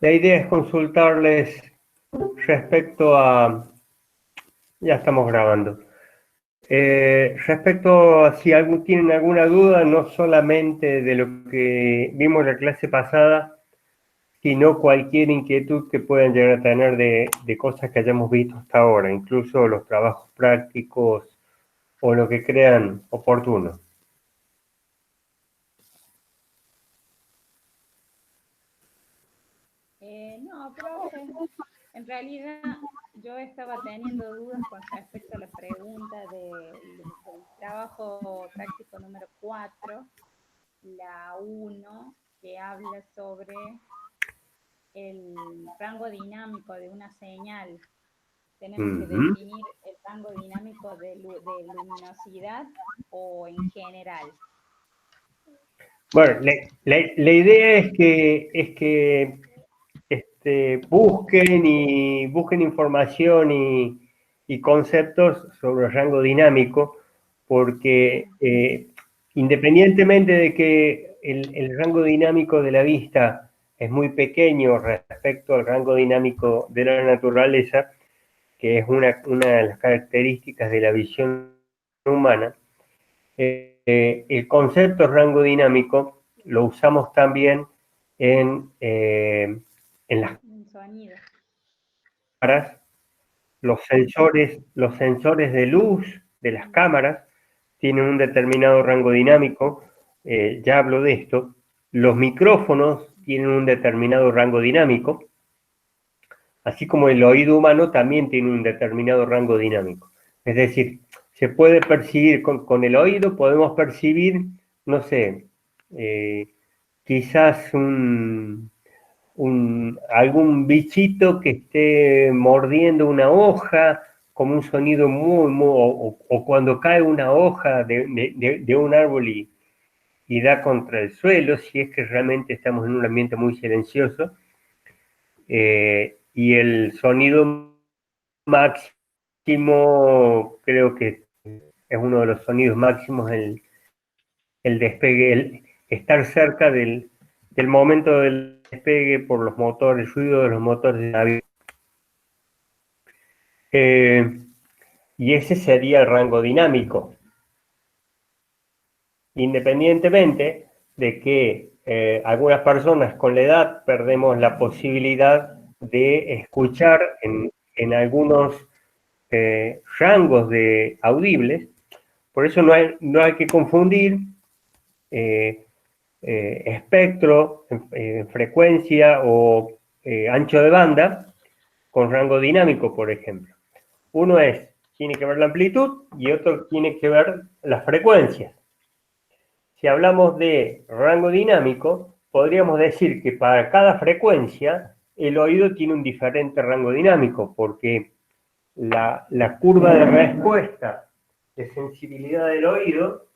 La idea es consultarles respecto a... Ya estamos grabando. Respecto a si tienen alguna duda, no solamente de lo que vimos en la clase pasada, sino cualquier inquietud que puedan llegar a tener de cosas que hayamos visto hasta ahora, incluso los trabajos prácticos o lo que crean oportuno. No, profe, en realidad yo estaba teniendo dudas con respecto a la pregunta del trabajo práctico número 4, la 1, que habla sobre el rango dinámico de una señal. Tenemos que definir el rango dinámico de luminosidad o en general. Bueno, la idea es que busquen información y conceptos sobre el rango dinámico, porque independientemente de que el rango dinámico de la vista es muy pequeño respecto al rango dinámico de la naturaleza, que es una de las características de la visión humana, el concepto rango dinámico lo usamos también en las cámaras, los sensores de luz de las cámaras tienen un determinado rango dinámico, ya hablo de esto. Los micrófonos tienen un determinado rango dinámico, así como el oído humano también tiene un determinado rango dinámico. Es decir, se puede percibir con el oído, podemos percibir, no sé, quizás algún bichito que esté mordiendo una hoja, como un sonido o cuando cae una hoja de un árbol y da contra el suelo, si es que realmente estamos en un ambiente muy silencioso, y el sonido máximo, creo que es uno de los sonidos máximos, el despegue, el estar cerca del momento del despegue por los motores, el ruido de los motores del avión. Y ese sería el rango dinámico. Independientemente de que algunas personas con la edad perdemos la posibilidad de escuchar en algunos rangos de audibles, por eso no hay que confundir espectro, frecuencia o ancho de banda con rango dinámico, por ejemplo. Uno tiene que ver la amplitud y otro tiene que ver las frecuencias. Si hablamos de rango dinámico, podríamos decir que para cada frecuencia el oído tiene un diferente rango dinámico, porque la curva de respuesta de sensibilidad del oído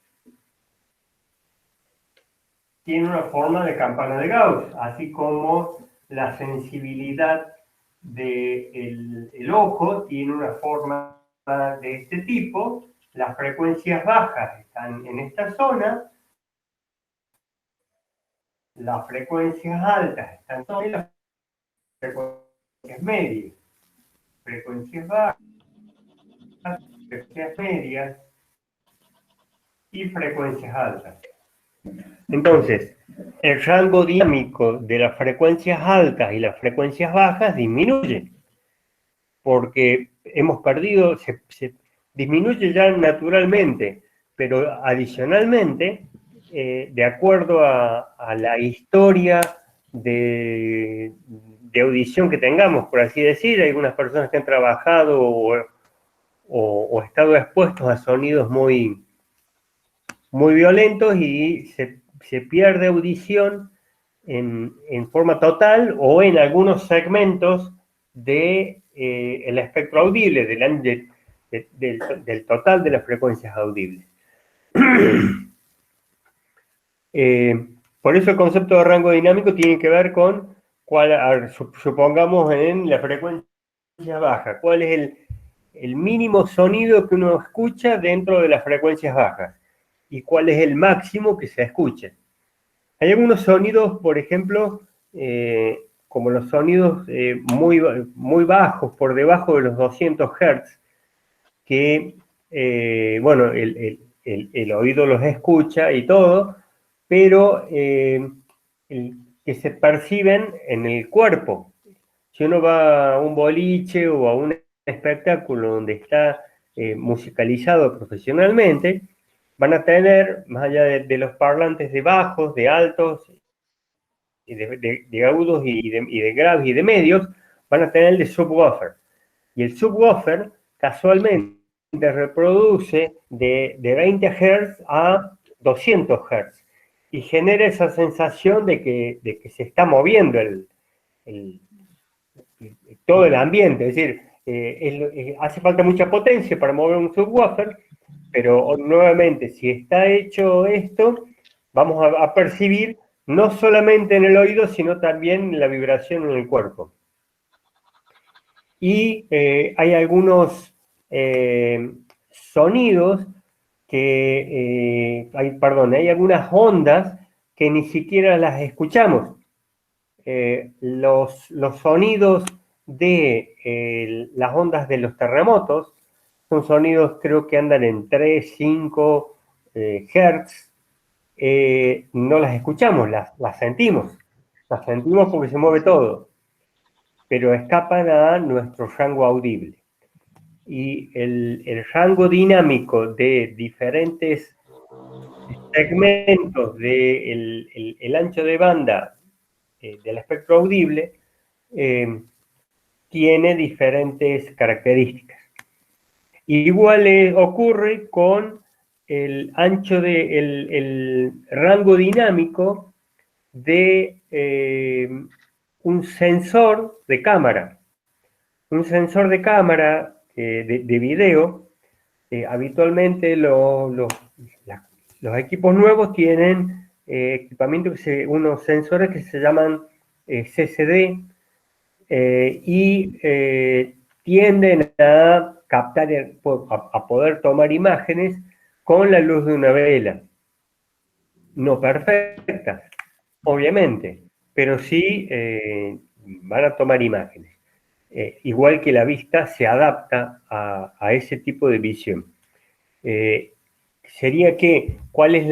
tiene una forma de campana de Gauss, así como la sensibilidad del ojo tiene una forma de este tipo. Las frecuencias bajas están en esta zona, las frecuencias altas están en las frecuencias medias, frecuencias bajas, frecuencias medias y frecuencias altas. Entonces, el rango dinámico de las frecuencias altas y las frecuencias bajas disminuye, porque hemos perdido, se disminuye ya naturalmente, pero adicionalmente, de acuerdo a la historia de audición que tengamos, por así decir, hay algunas personas que han trabajado o estado expuestos a sonidos muy violentos y se pierde audición en forma total o en algunos segmentos del espectro audible, del total de las frecuencias audibles. Por eso el concepto de rango dinámico tiene que ver con supongamos en la frecuencia baja, cuál es el mínimo sonido que uno escucha dentro de las frecuencias bajas y cuál es el máximo que se escucha. Hay algunos sonidos, por ejemplo, como los sonidos muy bajos, por debajo de los 200 Hz, que, bueno, el oído los escucha y todo, pero que se perciben en el cuerpo. Si uno va a un boliche o a un espectáculo donde está musicalizado profesionalmente, van a tener, más allá de los parlantes de bajos, de altos, y de agudos y de graves y de medios, van a tener el de subwoofer. Y el subwoofer casualmente reproduce de 20 Hz a 200 Hz y genera esa sensación de que se está moviendo el, todo el ambiente. Es decir, hace falta mucha potencia para mover un subwoofer, pero nuevamente, si está hecho esto, vamos a percibir no solamente en el oído, sino también la vibración en el cuerpo. Y hay algunos sonidos hay algunas ondas que ni siquiera las escuchamos. Los sonidos de las ondas de los terremotos son sonidos, creo que andan en 3, 5 Hertz. No las escuchamos, las sentimos. Las sentimos porque se mueve todo, pero escapan a nuestro rango audible. Y el rango dinámico de diferentes segmentos del el ancho de banda del espectro audible tiene diferentes características. Igual ocurre con el ancho el rango dinámico de un sensor de cámara. Un sensor de cámara de video, habitualmente los equipos nuevos tienen equipamiento unos sensores que se llaman CCD y tienden a captar, a poder tomar imágenes con la luz de una vela. No perfectas, obviamente, pero sí van a tomar imágenes. Igual que la vista se adapta a ese tipo de visión. Sería que, ¿cuál es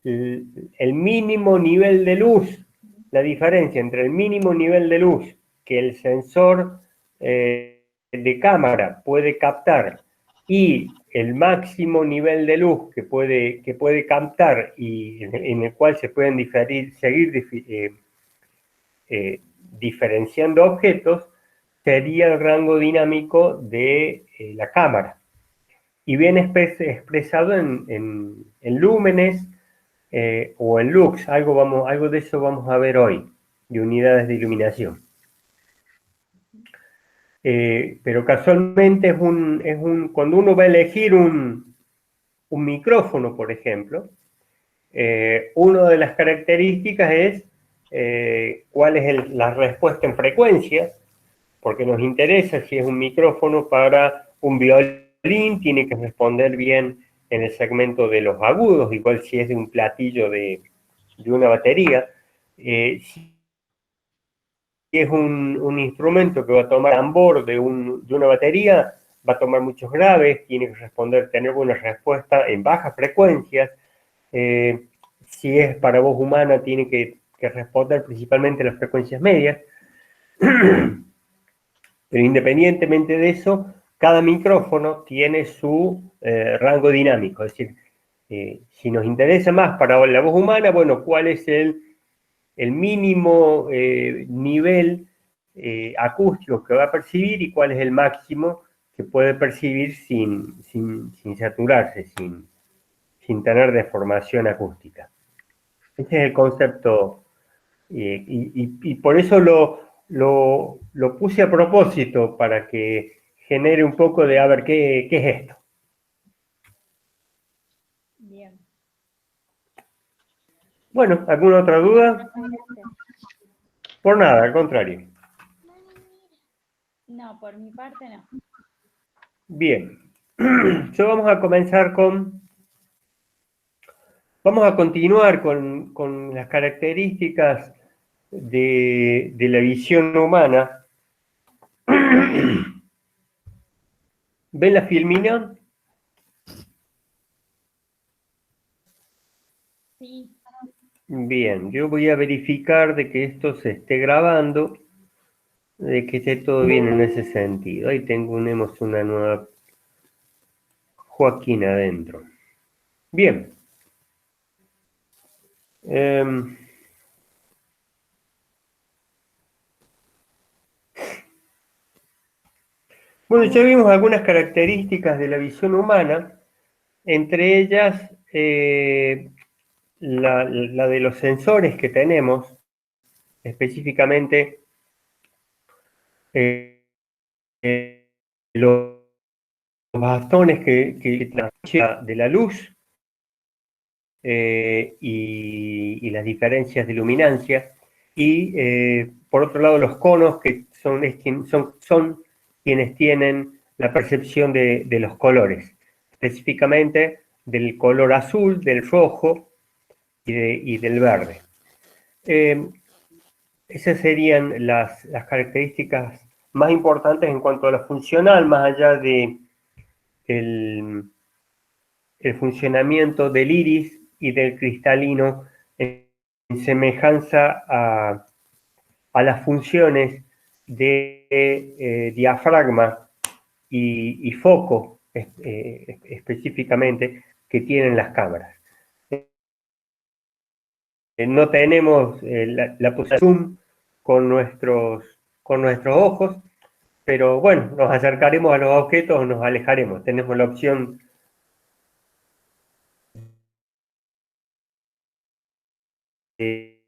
el mínimo nivel de luz? La diferencia entre el mínimo nivel de luz que el sensor de cámara puede captar y el máximo nivel de luz que puede captar y en el cual se pueden seguir diferenciando objetos, sería el rango dinámico de la cámara. Y bien expresado en lúmenes o en lux, algo de eso vamos a ver hoy, de unidades de iluminación. Pero casualmente cuando uno va a elegir un micrófono, por ejemplo, una de las características es cuál es la respuesta en frecuencia, porque nos interesa si es un micrófono para un violín, tiene que responder bien en el segmento de los agudos, igual si es de un platillo de una batería. Si es un instrumento que va a tomar tambor de una batería, va a tomar muchos graves, tiene que tener buena respuesta en bajas frecuencias. Si es para voz humana, tiene que responder principalmente las frecuencias medias. Pero independientemente de eso, cada micrófono tiene su rango dinámico. Es decir, si nos interesa más para la voz humana, bueno, ¿cuál es el mínimo nivel acústico que va a percibir y cuál es el máximo que puede percibir sin saturarse, sin tener deformación acústica? Ese es el concepto y por eso lo puse a propósito para que genere un poco de a ver qué es esto. Bien. Bueno, ¿alguna otra duda? Por nada, al contrario. No, por mi parte no. Bien. Yo vamos a comenzar vamos a continuar con las características de la visión humana. ¿Ven la filmina? Sí. Bien, yo voy a verificar de que esto se esté grabando, de que esté todo bien en ese sentido. Ahí tenemos una nueva Joaquín adentro. Bien. Bueno, ya vimos algunas características de la visión humana, entre ellas la de los sensores que tenemos, específicamente los bastones que de la luz y las diferencias de luminancia, y por otro lado los conos que son quienes tienen la percepción de los colores, específicamente del color azul, del rojo y del verde. Esas serían las características más importantes en cuanto a lo funcional, más allá de el funcionamiento del iris y del cristalino en semejanza a las funciones de diafragma y foco específicamente que tienen las cámaras. No tenemos la posibilidad de zoom con nuestros ojos, pero bueno, nos acercaremos a los objetos o nos alejaremos. Tenemos la opción de,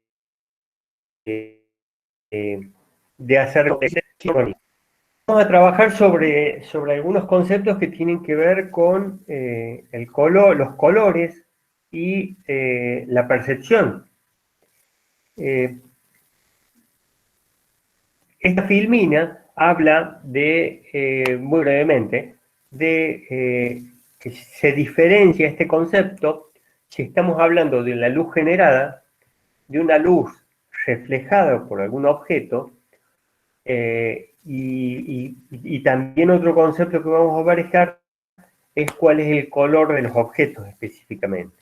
de hacer. Vamos a trabajar sobre algunos conceptos que tienen que ver con el color, los colores y la percepción. Esta filmina habla muy brevemente, de que se diferencia este concepto si estamos hablando de la luz generada, de una luz reflejada por algún objeto, y también otro concepto que vamos a manejar es cuál es el color de los objetos específicamente.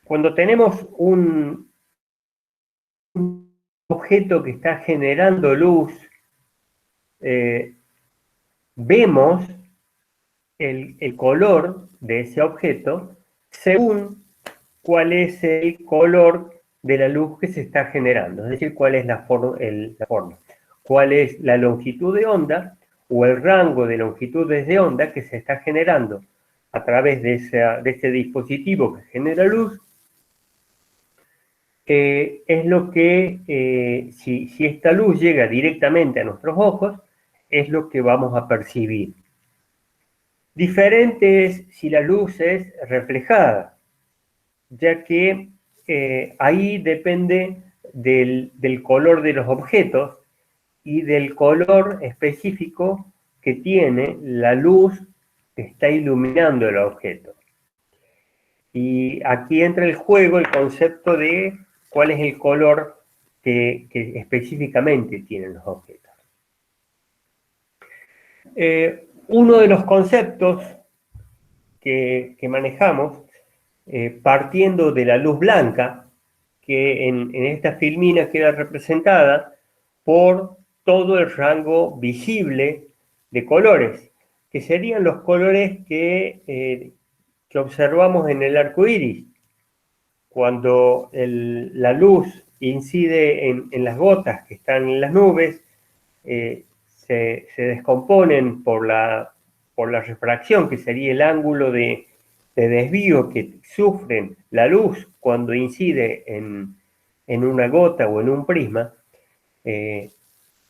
Cuando tenemos un objeto que está generando luz, vemos el color de ese objeto según cuál es el color de la luz que se está generando, es decir, cuál es la forma, cuál es la longitud de onda o el rango de longitudes de onda que se está generando a través de ese dispositivo que genera luz. Es lo que, si esta luz llega directamente a nuestros ojos, es lo que vamos a percibir. Diferente es si la luz es reflejada, ya que ahí depende del color de los objetos y del color específico que tiene la luz que está iluminando el objeto. Y aquí entra el juego el concepto de cuál es el color que específicamente tienen los objetos. Uno de los conceptos que manejamos, partiendo de la luz blanca, que en esta filmina queda representada por todo el rango visible de colores, que serían los colores que observamos en el arco iris. Cuando la luz incide en las gotas que están en las nubes, se descomponen por la refracción, que sería el ángulo de desvío que sufren la luz cuando incide en una gota o en un prisma.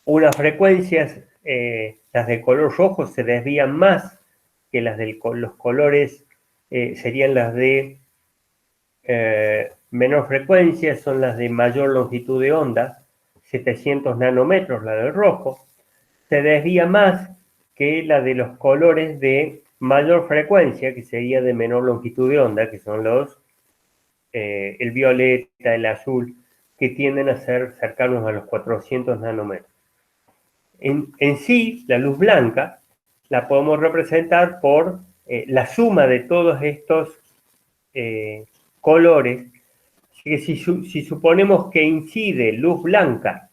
Unas frecuencias, las de color rojo, se desvían más que las de los colores, serían las de menor frecuencia, son las de mayor longitud de onda, 700 nanómetros, la del rojo. Se desvía más que la de los colores de mayor frecuencia, que sería de menor longitud de onda, que son el violeta, el azul que tienden a ser cercanos a los 400 nanómetros. En sí, la luz blanca la podemos representar por la suma de todos estos colores. Que si suponemos que incide luz blanca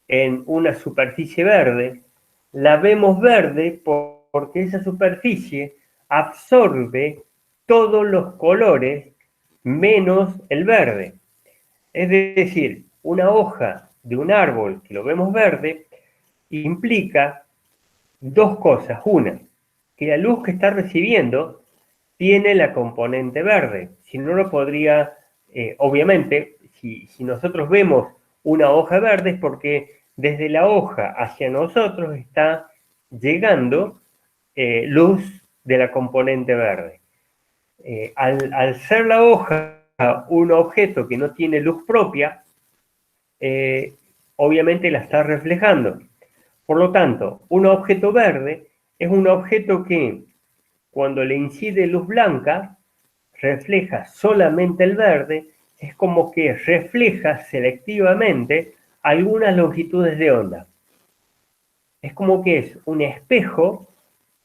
en una superficie verde, la vemos verde porque esa superficie absorbe todos los colores menos el verde. Es decir, una hoja de un árbol que lo vemos verde implica dos cosas. Una, que la luz que está recibiendo tiene la componente verde. Si no, lo podría, obviamente, si nosotros vemos una hoja verde es porque desde la hoja hacia nosotros está llegando luz de la componente verde. Al ser la hoja un objeto que no tiene luz propia, obviamente la está reflejando. Por lo tanto, un objeto verde es un objeto que cuando le incide luz blanca refleja solamente el verde, es como que refleja selectivamente algunas longitudes de onda. Es como que es un espejo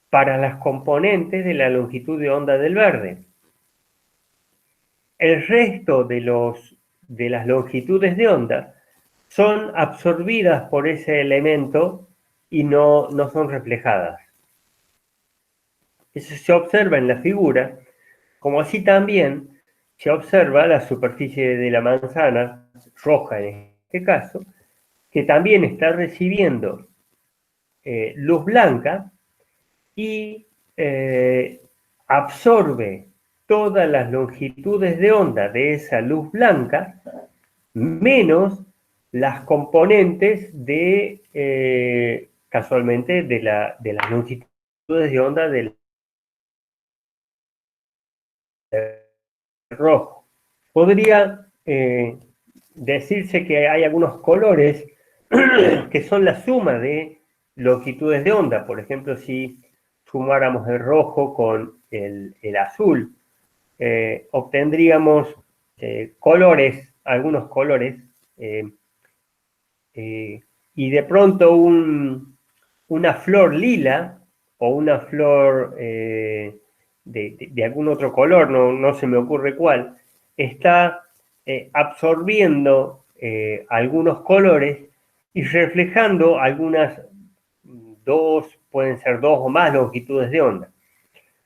para las componentes de la longitud de onda del verde. El resto de las longitudes de onda son absorbidas por ese elemento y no son reflejadas. Eso se observa en la figura, como así también se observa la superficie de la manzana, roja en este caso, que también está recibiendo luz blanca y absorbe todas las longitudes de onda de esa luz blanca, menos las componentes de, casualmente, de las longitudes de onda del rojo. Podría decirse que hay algunos colores que son la suma de longitudes de onda. Por ejemplo, si sumáramos el rojo con el azul, obtendríamos colores, algunos colores, y de pronto una flor lila o una flor de algún otro color, no se me ocurre cuál, está absorbiendo algunos colores y reflejando algunas pueden ser dos o más longitudes de onda.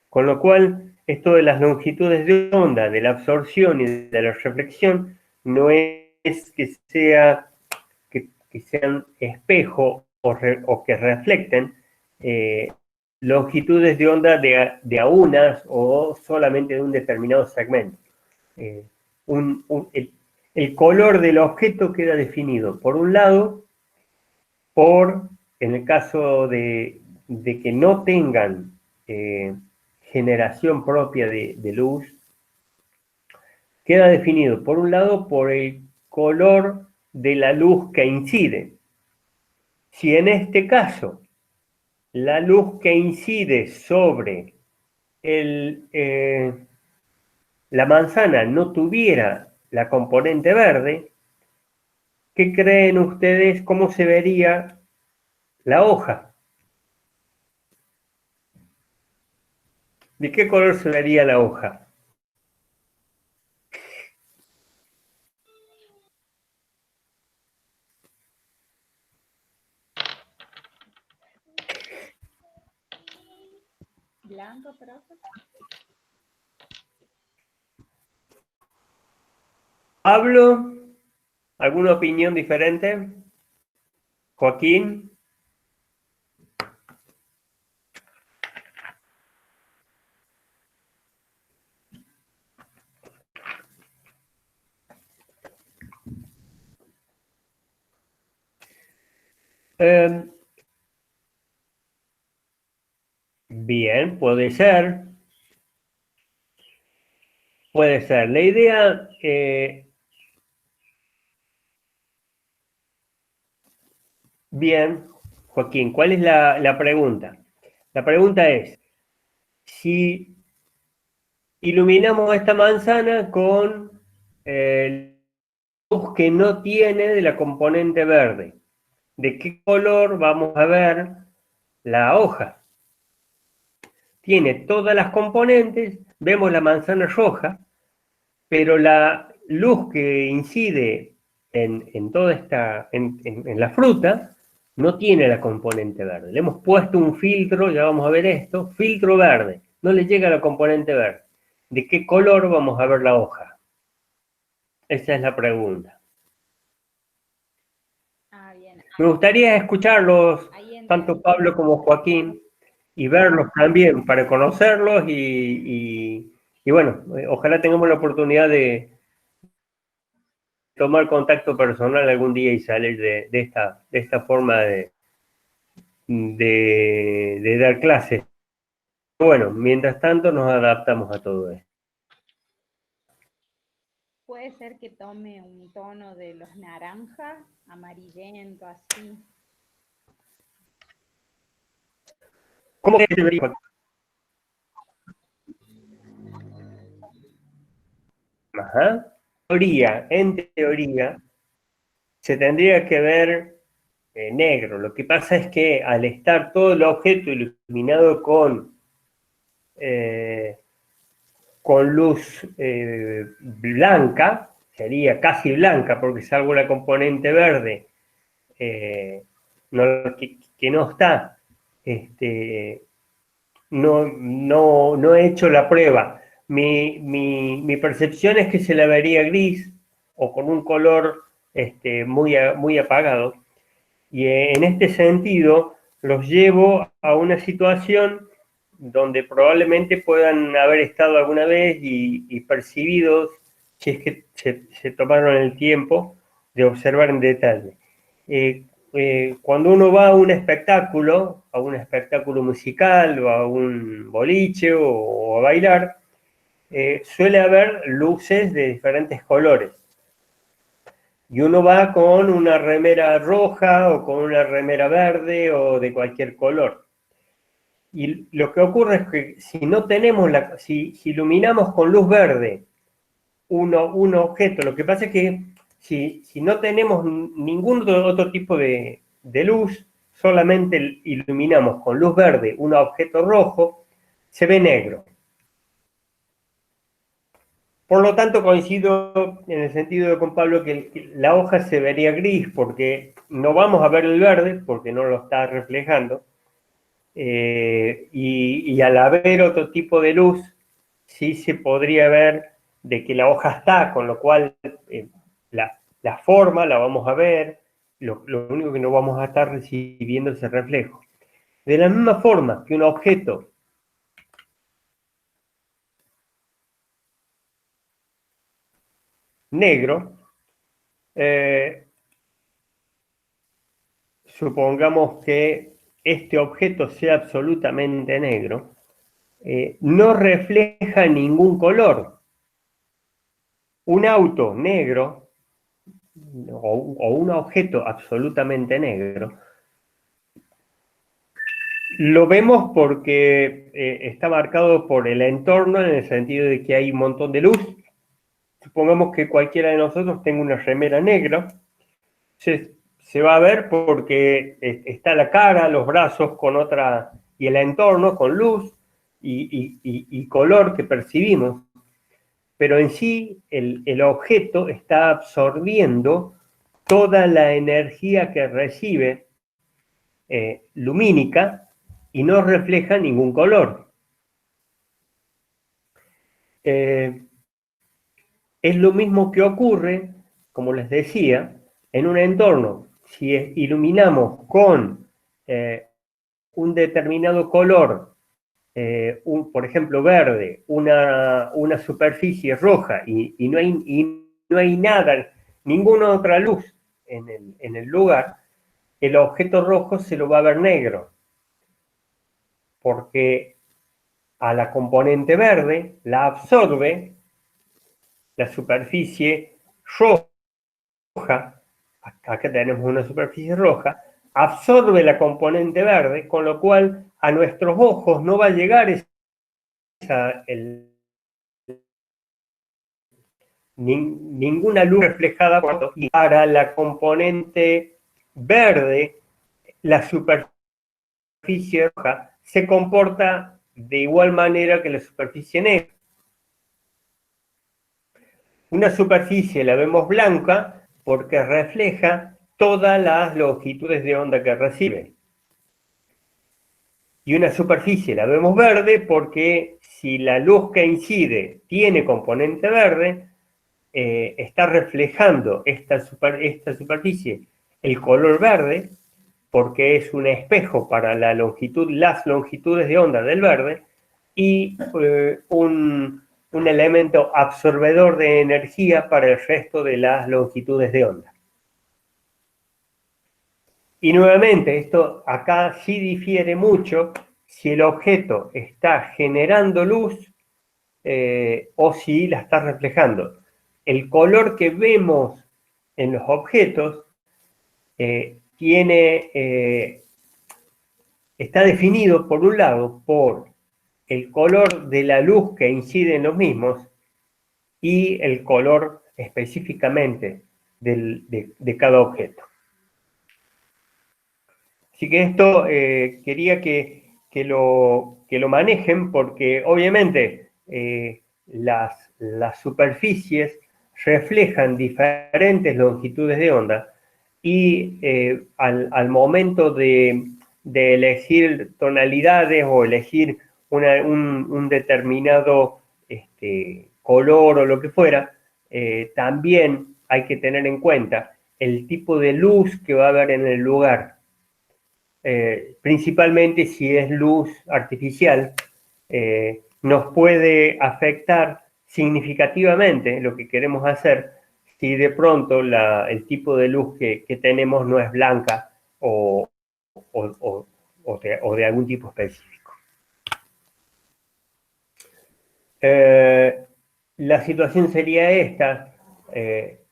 Con lo cual, esto de las longitudes de onda, de la absorción y de la reflexión, no es que sean espejo o que reflecten longitudes de onda de a unas o solamente de un determinado segmento. El color del objeto queda definido, por un lado, en el caso de que no tengan generación propia de luz, queda definido, por un lado, por el color de la luz que incide. Si en este caso la luz que incide sobre la manzana no tuviera la componente verde, ¿qué creen ustedes cómo se vería la hoja? ¿De qué color se vería la hoja? Blanco, profe. ¿Pablo? ¿Alguna opinión diferente? ¿Joaquín? Bien, puede ser. Puede ser. La idea, bien, Joaquín, ¿cuál es la pregunta? La pregunta es, si iluminamos esta manzana con luz que no tiene de la componente verde. ¿De qué color vamos a ver la hoja? Tiene todas las componentes, vemos la manzana roja, pero la luz que incide en toda esta, en la fruta, no tiene la componente verde. Le hemos puesto un filtro, ya vamos a ver esto, filtro verde, no le llega la componente verde. ¿De qué color vamos a ver la hoja? Esa es la pregunta. Ah, bien. Me gustaría escucharlos, Ahí entendí. tanto Pablo como Joaquín, y verlos también para conocerlos y bueno, ojalá tengamos la oportunidad de tomar contacto personal algún día y salir de esta forma de dar clases. Bueno, mientras tanto nos adaptamos a todo esto. Puede ser que tome un tono de los naranjas, amarillento, así. ¿Cómo que debería? Ajá. En teoría, se tendría que ver negro. Lo que pasa es que al estar todo el objeto iluminado eh, con luz blanca, sería casi blanca, porque salvo la componente verde, que no está, no he hecho la prueba. Mi percepción es que se la vería gris o con un color muy apagado. Y en este sentido, los llevo a una situación donde probablemente puedan haber estado alguna vez y percibidos, si es que se tomaron el tiempo de observar en detalle. Eh, Cuando uno va a un espectáculo musical o a un boliche o a bailar, suele haber luces de diferentes colores y uno va con una remera roja o con una remera verde o de cualquier color. Y lo que ocurre es que si no tenemos si iluminamos con luz verde un objeto, lo que pasa es que si no tenemos ningún otro tipo de luz, solamente iluminamos con luz verde un objeto rojo, se ve negro. Por lo tanto, coincido en el sentido de con Pablo que la hoja se vería gris porque no vamos a ver el verde porque no lo está reflejando. Y al haber otro tipo de luz, sí se podría ver de que la hoja está, con lo cual la forma la vamos a ver, lo único que no vamos a estar recibiendo es el reflejo. De la misma forma que un objeto negro, eh, supongamos que este objeto sea absolutamente negro, no refleja ningún color. Un auto negro o un objeto absolutamente negro, lo vemos porque está marcado por el entorno en el sentido de que hay un montón de luz. Supongamos que cualquiera de nosotros tenga una remera negra, se va a ver porque está la cara, los brazos con otra, y el entorno con luz y color que percibimos, pero en sí el objeto está absorbiendo toda la energía que recibe lumínica y no refleja ningún color. Es lo mismo que ocurre, como les decía, en un entorno. Si iluminamos con un determinado color, por ejemplo verde, una superficie roja y no hay nada, ninguna otra luz en el lugar, el objeto rojo se lo va a ver negro, porque a la componente verde la absorbe la superficie roja, acá tenemos una superficie roja, absorbe la componente verde, con lo cual a nuestros ojos no va a llegar ninguna luz reflejada y para la componente verde, la superficie roja se comporta de igual manera que la superficie negra. Una superficie la vemos blanca porque refleja todas las longitudes de onda que recibe. Y una superficie la vemos verde porque si la luz que incide tiene componente verde, está reflejando esta superficie el color verde, porque es un espejo para las longitudes de onda del verde, y un elemento absorbedor de energía para el resto de las longitudes de onda. Y nuevamente, esto acá sí difiere mucho si el objeto está generando luz o si la está reflejando. El color que vemos en los objetos está definido por un lado por el color de la luz que incide en los mismos y el color específicamente de cada objeto. Así que esto quería que lo manejen porque obviamente las superficies reflejan diferentes longitudes de onda y al momento de elegir tonalidades o elegir un determinado color o lo que fuera, también hay que tener en cuenta el tipo de luz que va a haber en el lugar. Principalmente si es luz artificial, nos puede afectar significativamente lo que queremos hacer si de pronto el tipo de luz que tenemos no es blanca o de algún tipo específico. La situación sería esta: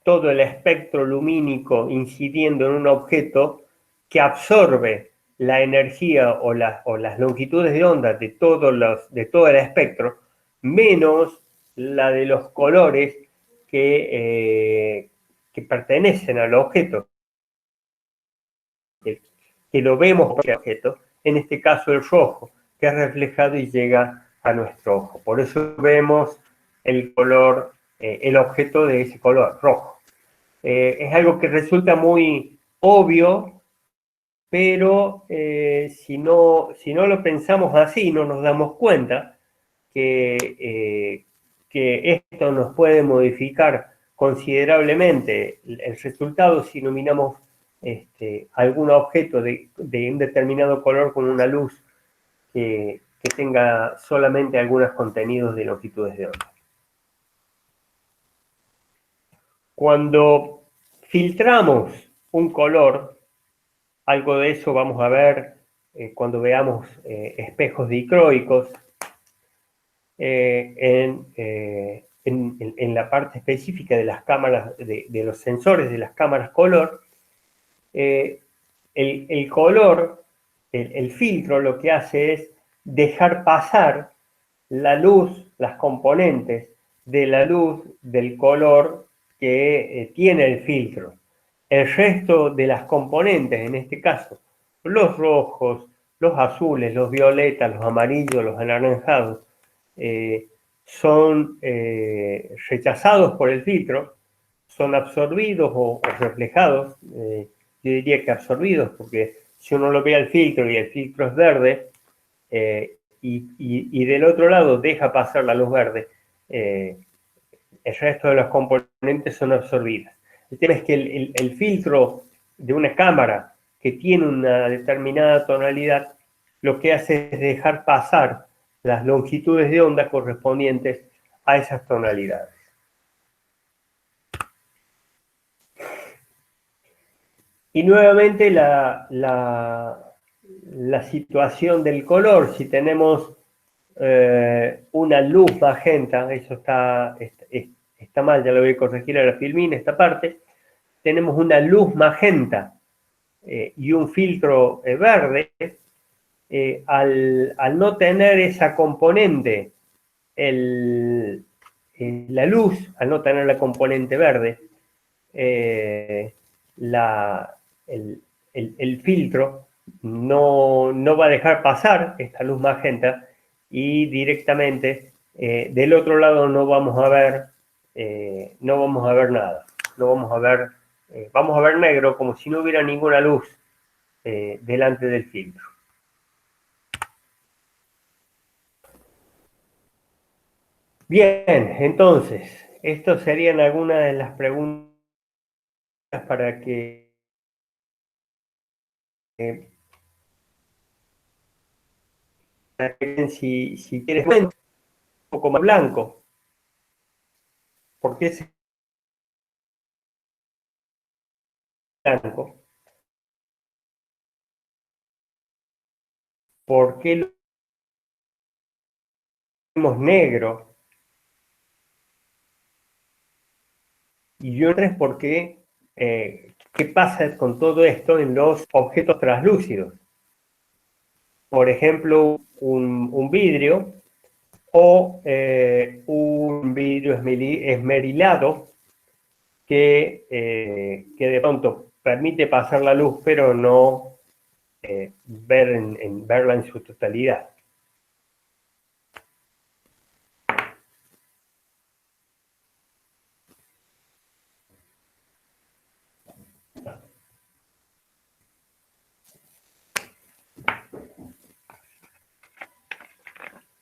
todo el espectro lumínico incidiendo en un objeto que absorbe la energía o las longitudes de onda de todo el espectro, menos la de los colores que pertenecen al objeto, que lo vemos por el objeto, en este caso el rojo, que es reflejado y llega a nuestro ojo. Por eso vemos el color, el objeto de ese color, rojo. Es algo que resulta muy obvio, pero si no lo pensamos así, no nos damos cuenta que esto nos puede modificar considerablemente el resultado si iluminamos algún objeto de un determinado color con una luz que tenga solamente algunos contenidos de longitudes de onda. Cuando filtramos un color, algo de eso vamos a ver cuando veamos espejos dicroicos en la parte específica de las cámaras, de los sensores de las cámaras color. El color, el filtro, lo que hace es dejar pasar la luz, las componentes de la luz del color que tiene el filtro. El resto de las componentes, en este caso, los rojos, los azules, los violetas, los amarillos, los anaranjados, son rechazados por el filtro, son absorbidos o reflejados. Yo diría que absorbidos, porque si uno lo ve al filtro y el filtro es verde, y del otro lado deja pasar la luz verde, el resto de los componentes son absorbidas. El tema es que el filtro de una cámara que tiene una determinada tonalidad, lo que hace es dejar pasar las longitudes de onda correspondientes a esas tonalidades. Y nuevamente la situación del color. Si tenemos una luz magenta, eso está mal, ya lo voy a corregir a la filmina, esta parte. Tenemos una luz magenta y un filtro verde. Al no tener esa componente, el la luz, al no tener la componente verde, el filtro no va a dejar pasar esta luz magenta y directamente del otro lado no vamos a ver nada. Vamos a ver negro como si no hubiera ninguna luz delante del filtro. Bien, entonces, estas serían algunas de las preguntas para que si quieres un poco más blanco. ¿Por qué es blanco? ¿Por qué lo vemos negro? Y otra es por qué, qué pasa con todo esto en los objetos translúcidos. Por ejemplo, un vidrio o un vidrio esmerilado que de pronto permite pasar la luz, pero no verla en su totalidad.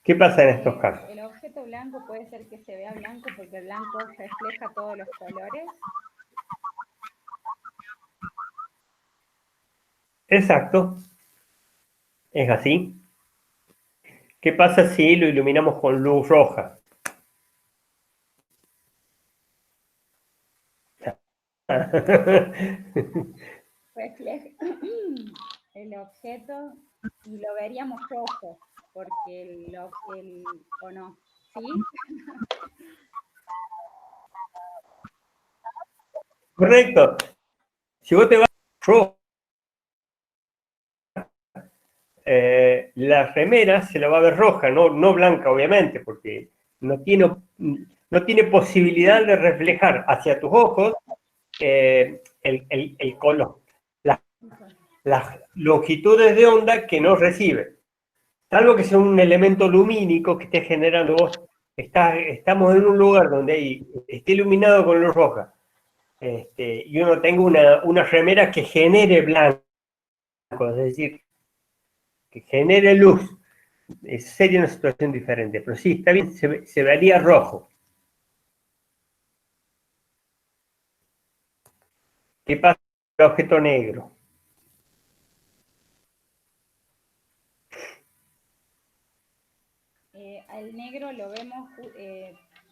¿Qué pasa en estos casos? El objeto blanco puede ser que se vea blanco porque el blanco refleja todos los colores. Exacto, es así. ¿Qué pasa si lo iluminamos con luz roja? Refleja el objeto y lo veríamos rojo, porque o no, ¿sí? Correcto. Si vos te vas rojo, la remera se la va a ver roja, no blanca, obviamente, porque no tiene posibilidad de reflejar hacia tus ojos el color, las longitudes de onda que no recibe. Salvo que sea un elemento lumínico que esté generando vos. Estamos en un lugar donde esté iluminado con luz roja y uno tenga una remera que genere blanco, es decir, que genere luz. Sería una situación diferente, pero sí, está bien, se vería rojo. ¿Qué pasa con el objeto negro? Al negro lo vemos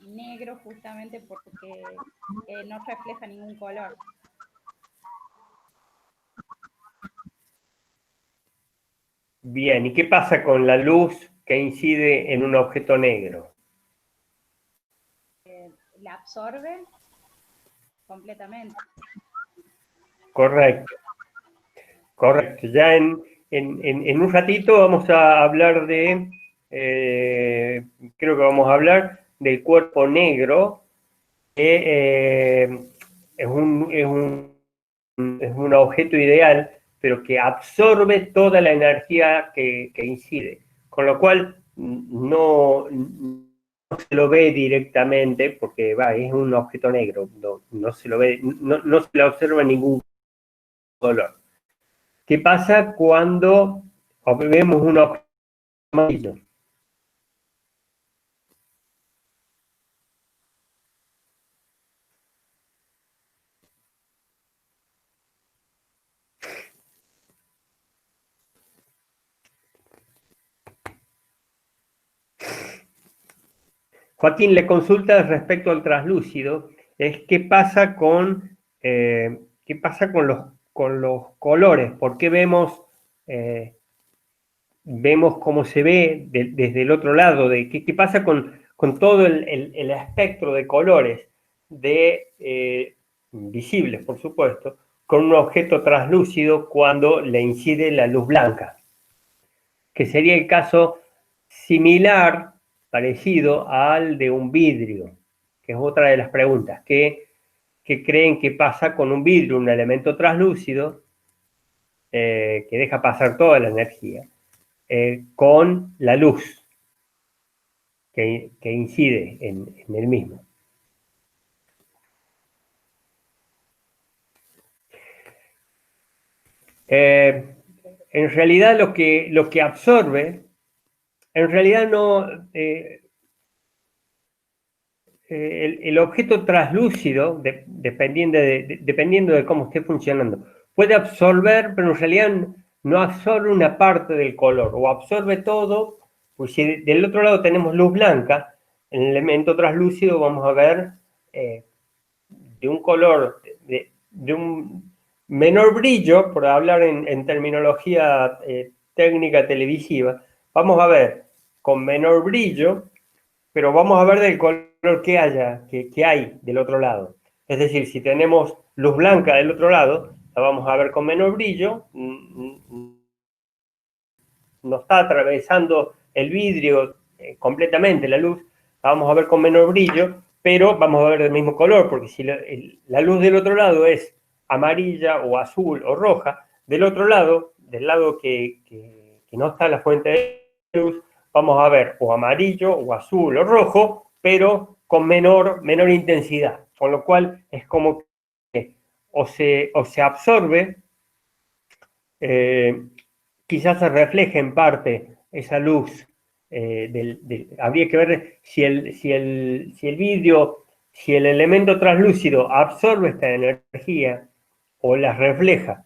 negro justamente porque no refleja ningún color. Bien, ¿y qué pasa con la luz que incide en un objeto negro? La absorbe completamente. Correcto, correcto. Ya en un ratito vamos a hablar creo que vamos a hablar del cuerpo negro, que es un objeto ideal, pero que absorbe toda la energía que incide. Con lo cual, no se lo ve directamente, porque es un objeto negro, no se lo ve, no se le observa ningún color. ¿Qué pasa cuando vemos un objeto amarillo? Joaquín, le consulta respecto al translúcido, es qué pasa con los colores, por qué vemos cómo se ve desde el otro lado, qué pasa con todo el espectro de colores visibles, por supuesto, con un objeto translúcido cuando le incide la luz blanca, que sería el caso similar, parecido al de un vidrio. que es otra de las preguntas. ¿Qué creen que pasa con un vidrio, un elemento translúcido, que deja pasar toda la energía, con la luz que incide en el mismo? En realidad lo que absorbe, en realidad no, el objeto translúcido, dependiendo de cómo esté funcionando, puede absorber, pero en realidad no absorbe una parte del color, o absorbe todo, pues si del otro lado tenemos luz blanca, en el elemento translúcido vamos a ver de un color, de un menor brillo, por hablar en terminología técnica televisiva, vamos a ver con menor brillo, pero vamos a ver del color que hay del otro lado. Es decir, si tenemos luz blanca del otro lado, la vamos a ver con menor brillo, no está atravesando el vidrio completamente la luz, la vamos a ver con menor brillo, pero vamos a ver del mismo color, porque si la luz del otro lado es amarilla o azul o roja, del otro lado, del lado que no está la fuente de luz, vamos a ver o amarillo o azul o rojo, pero con menor intensidad, con lo cual es como que o se absorbe, quizás se refleje en parte esa luz. Habría que ver si el vidrio, si el elemento translúcido absorbe esta energía o la refleja.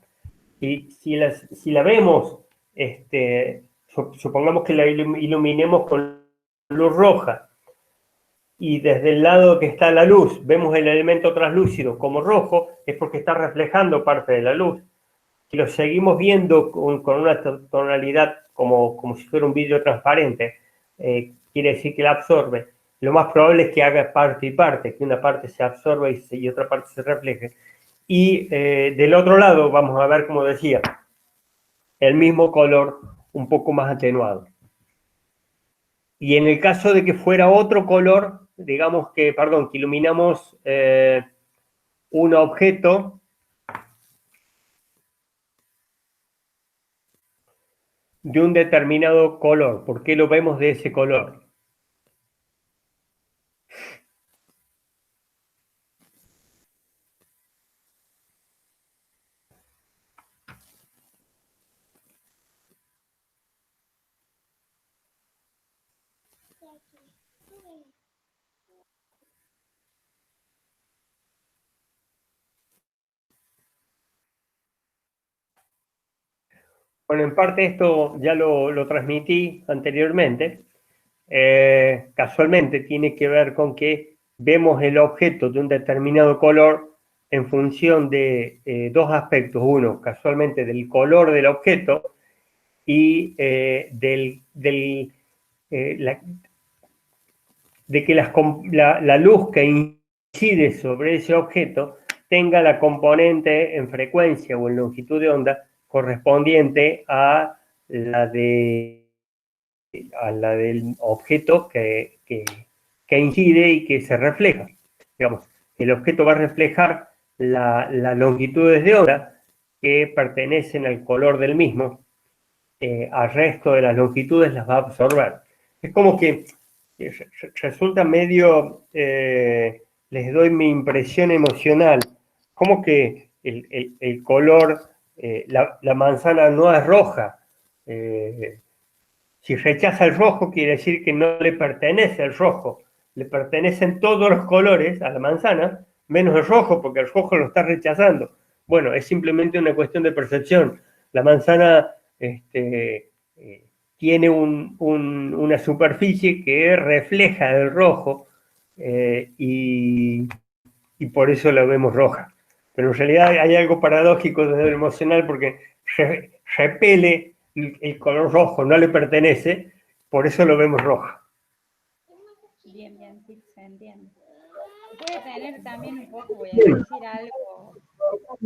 Y si la vemos, supongamos que la iluminemos con luz roja, y desde el lado que está la luz vemos el elemento translúcido como rojo, es porque está reflejando parte de la luz. Si lo seguimos viendo con una tonalidad como si fuera un vidrio transparente, quiere decir que la absorbe. Lo más probable es que haga parte y parte, que una parte se absorba y otra parte se refleje. Y del otro lado vamos a ver, como decía, el mismo color un poco más atenuado. Y en el caso de que fuera otro color, digamos que, perdón, que iluminamos un objeto de un determinado color, ¿por qué lo vemos de ese color? Bueno, en parte esto ya lo transmití anteriormente. Casualmente tiene que ver con que vemos el objeto de un determinado color en función de dos aspectos. Uno, casualmente, del color del objeto y de que la luz que incide sobre ese objeto tenga la componente en frecuencia o en longitud de onda correspondiente a la del objeto que incide y que se refleja. Digamos, el objeto va a reflejar las longitudes de onda que pertenecen al color del mismo, al resto de las longitudes las va a absorber. Es como que resulta medio, les doy mi impresión emocional, como que el color, la manzana no es roja. Si rechaza el rojo, quiere decir que no le pertenece el rojo. Le pertenecen todos los colores a la manzana, menos el rojo, porque el rojo lo está rechazando. Bueno, es simplemente una cuestión de percepción. La manzana tiene una superficie que refleja el rojo, y por eso la vemos roja. Pero en realidad hay algo paradójico desde lo emocional, porque repele el color rojo, no le pertenece, por eso lo vemos roja. Bien, bien, sí, se entiende. Puede tener también un poco, voy a decir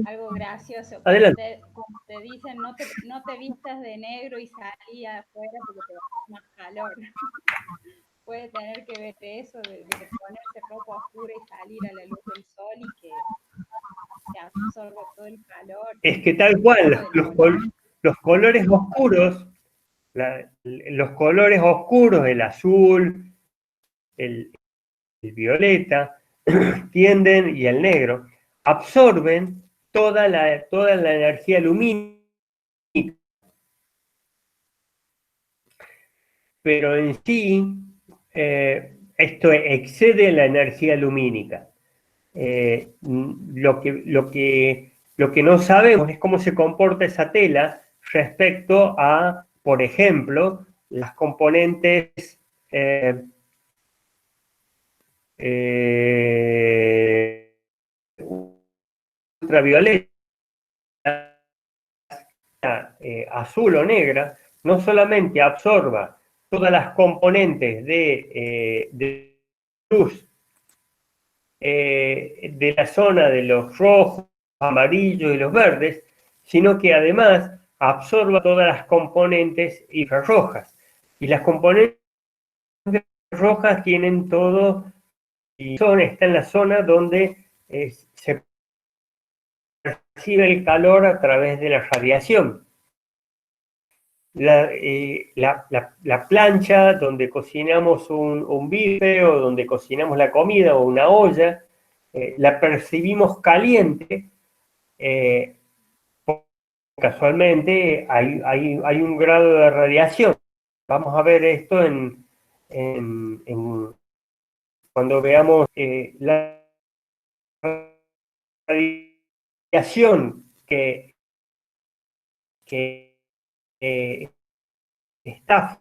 algo gracioso. Adelante. Como te dicen, no te vistas de negro y salí afuera porque te va a dar más calor. Puede tener que ver eso de ponerse ropa oscura y salir a la luz del sol y que absorba todo el calor. Es que tal cual, los colores oscuros, los colores oscuros, el azul, el violeta, tienden, y el negro, absorben toda la energía lumínica, pero en sí esto excede la energía lumínica. Lo que no sabemos es cómo se comporta esa tela respecto a, por ejemplo, las componentes ultravioleta, azul o negra, no solamente absorba todas las componentes de luz de la zona de los rojos, amarillos y los verdes, sino que además absorba todas las componentes infrarrojas. Y las componentes rojas tienen todo, y está en la zona donde se percibe el calor a través de la radiación. La plancha donde cocinamos un bife o donde cocinamos la comida o una olla, la percibimos caliente, casualmente hay un grado de radiación. Vamos a ver esto cuando veamos la radiación que está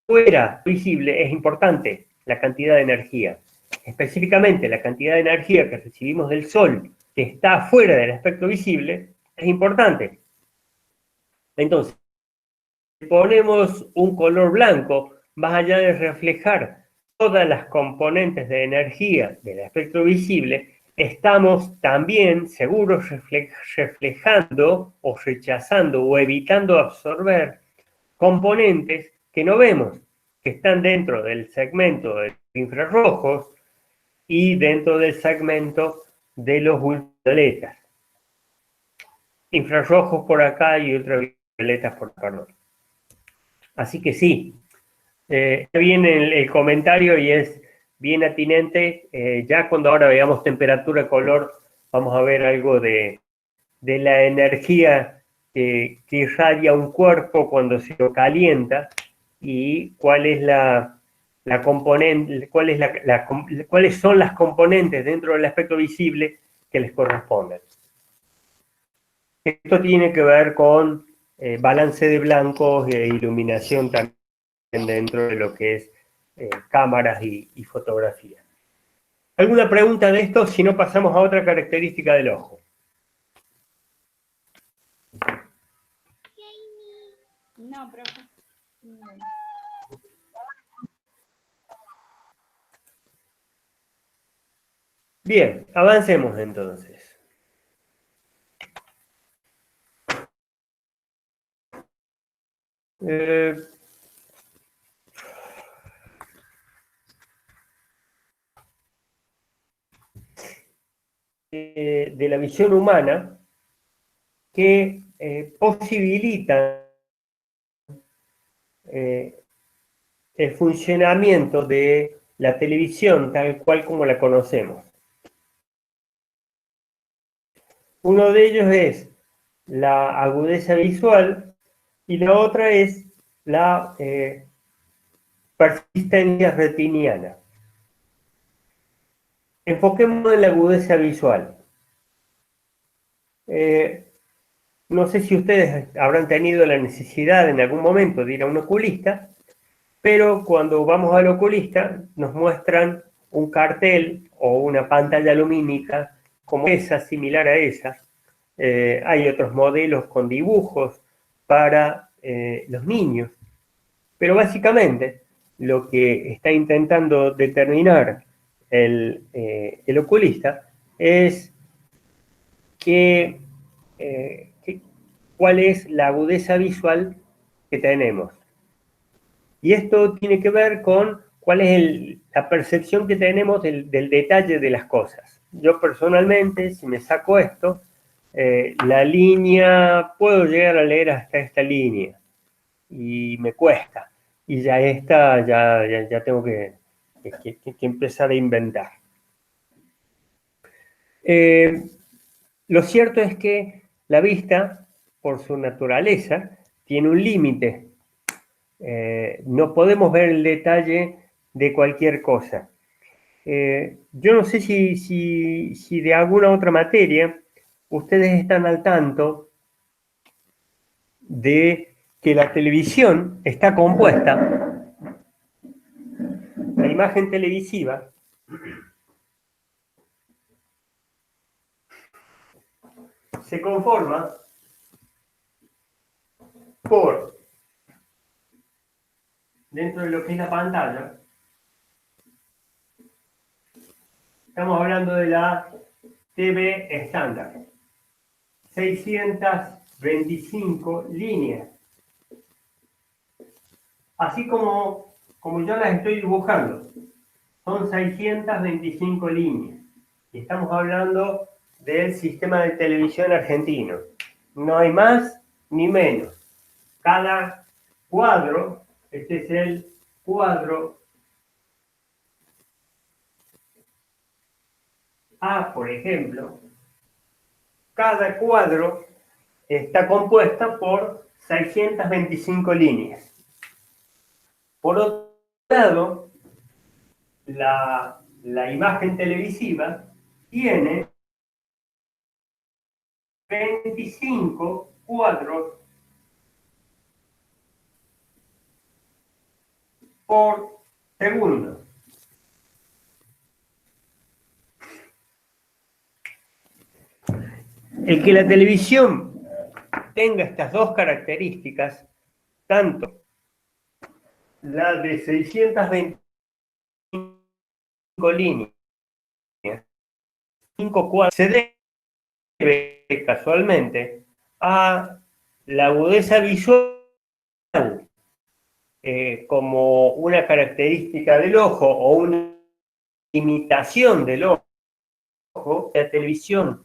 fuera visible. Es importante la cantidad de energía. Específicamente, la cantidad de energía que recibimos del Sol, que está fuera del espectro visible, es importante. Entonces, si ponemos un color blanco, más allá de reflejar todas las componentes de energía del espectro visible, estamos también seguros reflejando o rechazando o evitando absorber componentes que no vemos, que están dentro del segmento de infrarrojos y dentro del segmento de los ultravioletas. Infrarrojos por acá y ultravioletas por acá, no. Así que sí, está bien el comentario y es bien atinente. Ya cuando ahora veamos temperatura, color, vamos a ver algo de la energía que irradia un cuerpo cuando se lo calienta y cuál es la componente, cuáles son las componentes dentro del espectro visible que les corresponden. Esto tiene que ver con balance de blancos e iluminación también dentro de lo que es cámaras y fotografía. ¿Alguna pregunta de esto? Si no, pasamos a otra característica del ojo. No, profe. No. Bien, avancemos entonces. De la visión humana que posibilitan el funcionamiento de la televisión tal cual como la conocemos. Uno de ellos es la agudeza visual y la otra es la persistencia retiniana. Enfoquémonos en la agudeza visual. No sé si ustedes habrán tenido la necesidad en algún momento de ir a un oculista, pero cuando vamos al oculista nos muestran un cartel o una pantalla lumínica como esa, similar a esa. Hay otros modelos con dibujos para los niños, pero básicamente lo que está intentando determinar el oculista es cuál es la agudeza visual que tenemos. Y esto tiene que ver con cuál es la percepción que tenemos del detalle de las cosas. Yo personalmente, si me saco esto, la línea, puedo llegar a leer hasta esta línea y me cuesta. Y ya esta, ya tengo que empezar a inventar. Lo cierto es que la vista, por su naturaleza, tiene un límite. No podemos ver el detalle de cualquier cosa. Yo no sé si de alguna otra materia ustedes están al tanto de que la televisión está compuesta, la imagen televisiva se conforma por, dentro de lo que es la pantalla, estamos hablando de la TV estándar, 625 líneas. Así como yo las estoy dibujando, son 625 líneas. Y estamos hablando del sistema de televisión argentino. No hay más ni menos. Cada cuadro, este es el cuadro A, por ejemplo, cada cuadro está compuesta por 625 líneas. Por otro lado, la imagen televisiva tiene 25 cuadros por segundo. El que la televisión tenga estas dos características, tanto la de 625 líneas, 5 cuadros, se debe casualmente a la agudeza visual como una característica del ojo o una imitación del ojo, la televisión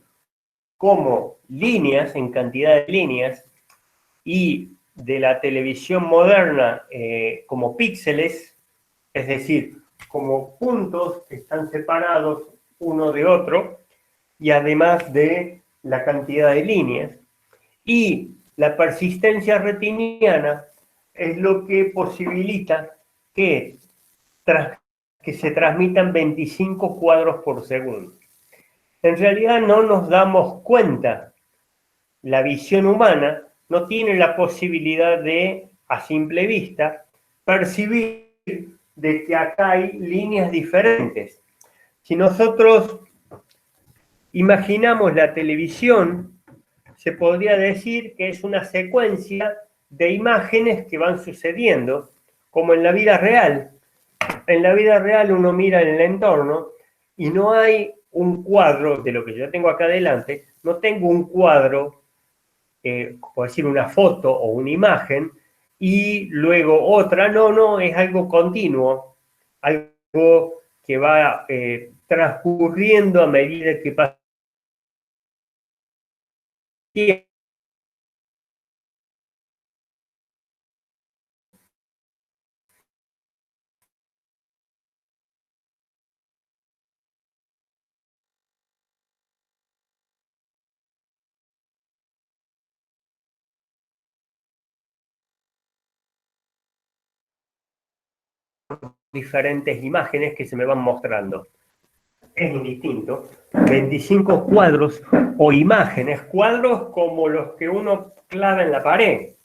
como líneas, en cantidad de líneas, y de la televisión moderna como píxeles, es decir, como puntos que están separados uno de otro, y además de la cantidad de líneas. Y la persistencia retiniana es lo que posibilita que se transmitan 25 cuadros por segundo. En realidad no nos damos cuenta. La visión humana no tiene la posibilidad de, a simple vista, percibir de que acá hay líneas diferentes. Si nosotros imaginamos la televisión, se podría decir que es una secuencia de imágenes que van sucediendo, como en la vida real. En la vida real uno mira en el entorno y no hay un cuadro de lo que yo tengo acá adelante, no tengo un cuadro, por decir una foto o una imagen, y luego otra, no, es algo continuo, algo que va transcurriendo a medida que pasa tiempo. Diferentes imágenes que se me van mostrando. Es indistinto. 25 cuadros o imágenes, cuadros como los que uno clava en la pared. Es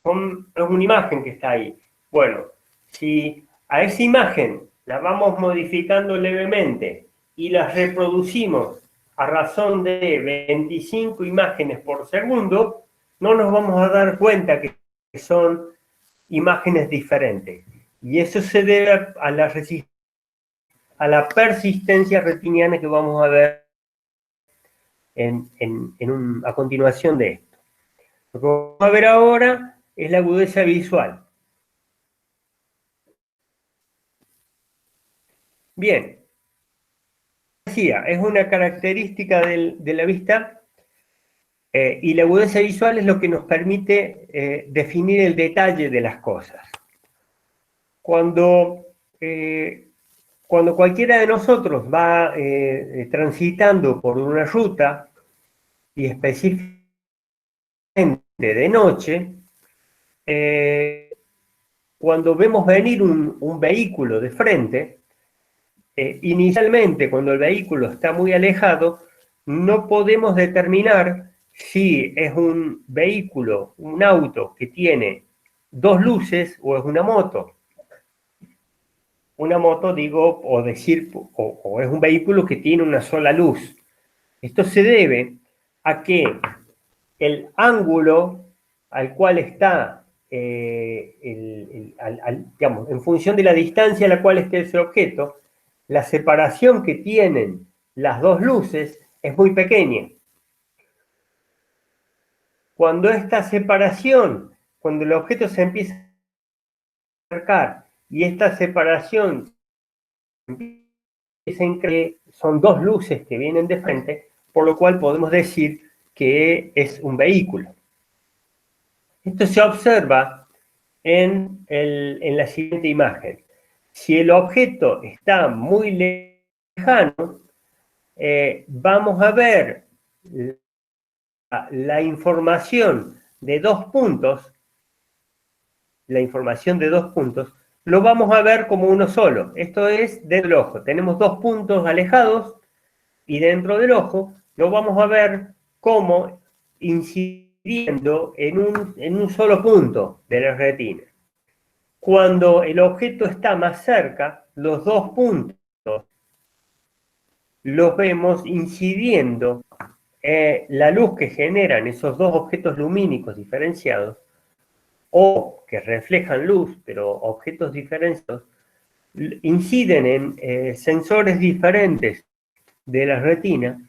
una imagen que está ahí. Bueno, si a esa imagen la vamos modificando levemente y las reproducimos a razón de 25 imágenes por segundo, no nos vamos a dar cuenta que son imágenes diferentes. Y eso se debe a la persistencia retiniana que vamos a ver a continuación de esto. Lo que vamos a ver ahora es la agudeza visual. Bien, decía, es una característica de la vista y la agudeza visual es lo que nos permite definir el detalle de las cosas. Cuando cualquiera de nosotros va transitando por una ruta y específicamente de noche, cuando vemos venir un vehículo de frente, inicialmente cuando el vehículo está muy alejado, no podemos determinar si es un vehículo, un auto que tiene dos luces o es una moto. Una moto, digo, o es un vehículo que tiene una sola luz. Esto se debe a que el ángulo al cual está, digamos, en función de la distancia a la cual esté ese objeto, la separación que tienen las dos luces es muy pequeña. Cuando esta separación, cuando el objeto se empieza a acercar y esta separación que son dos luces que vienen de frente, por lo cual podemos decir que es un vehículo. Esto se observa en la siguiente imagen. Si el objeto está muy lejano, vamos a ver la información de dos puntos, lo vamos a ver como uno solo. Esto es del ojo. Tenemos dos puntos alejados y dentro del ojo lo vamos a ver como incidiendo en un solo punto de la retina. Cuando el objeto está más cerca, los dos puntos los vemos incidiendo la luz que generan esos dos objetos lumínicos diferenciados o que reflejan luz, pero objetos diferenciados, inciden en sensores diferentes de la retina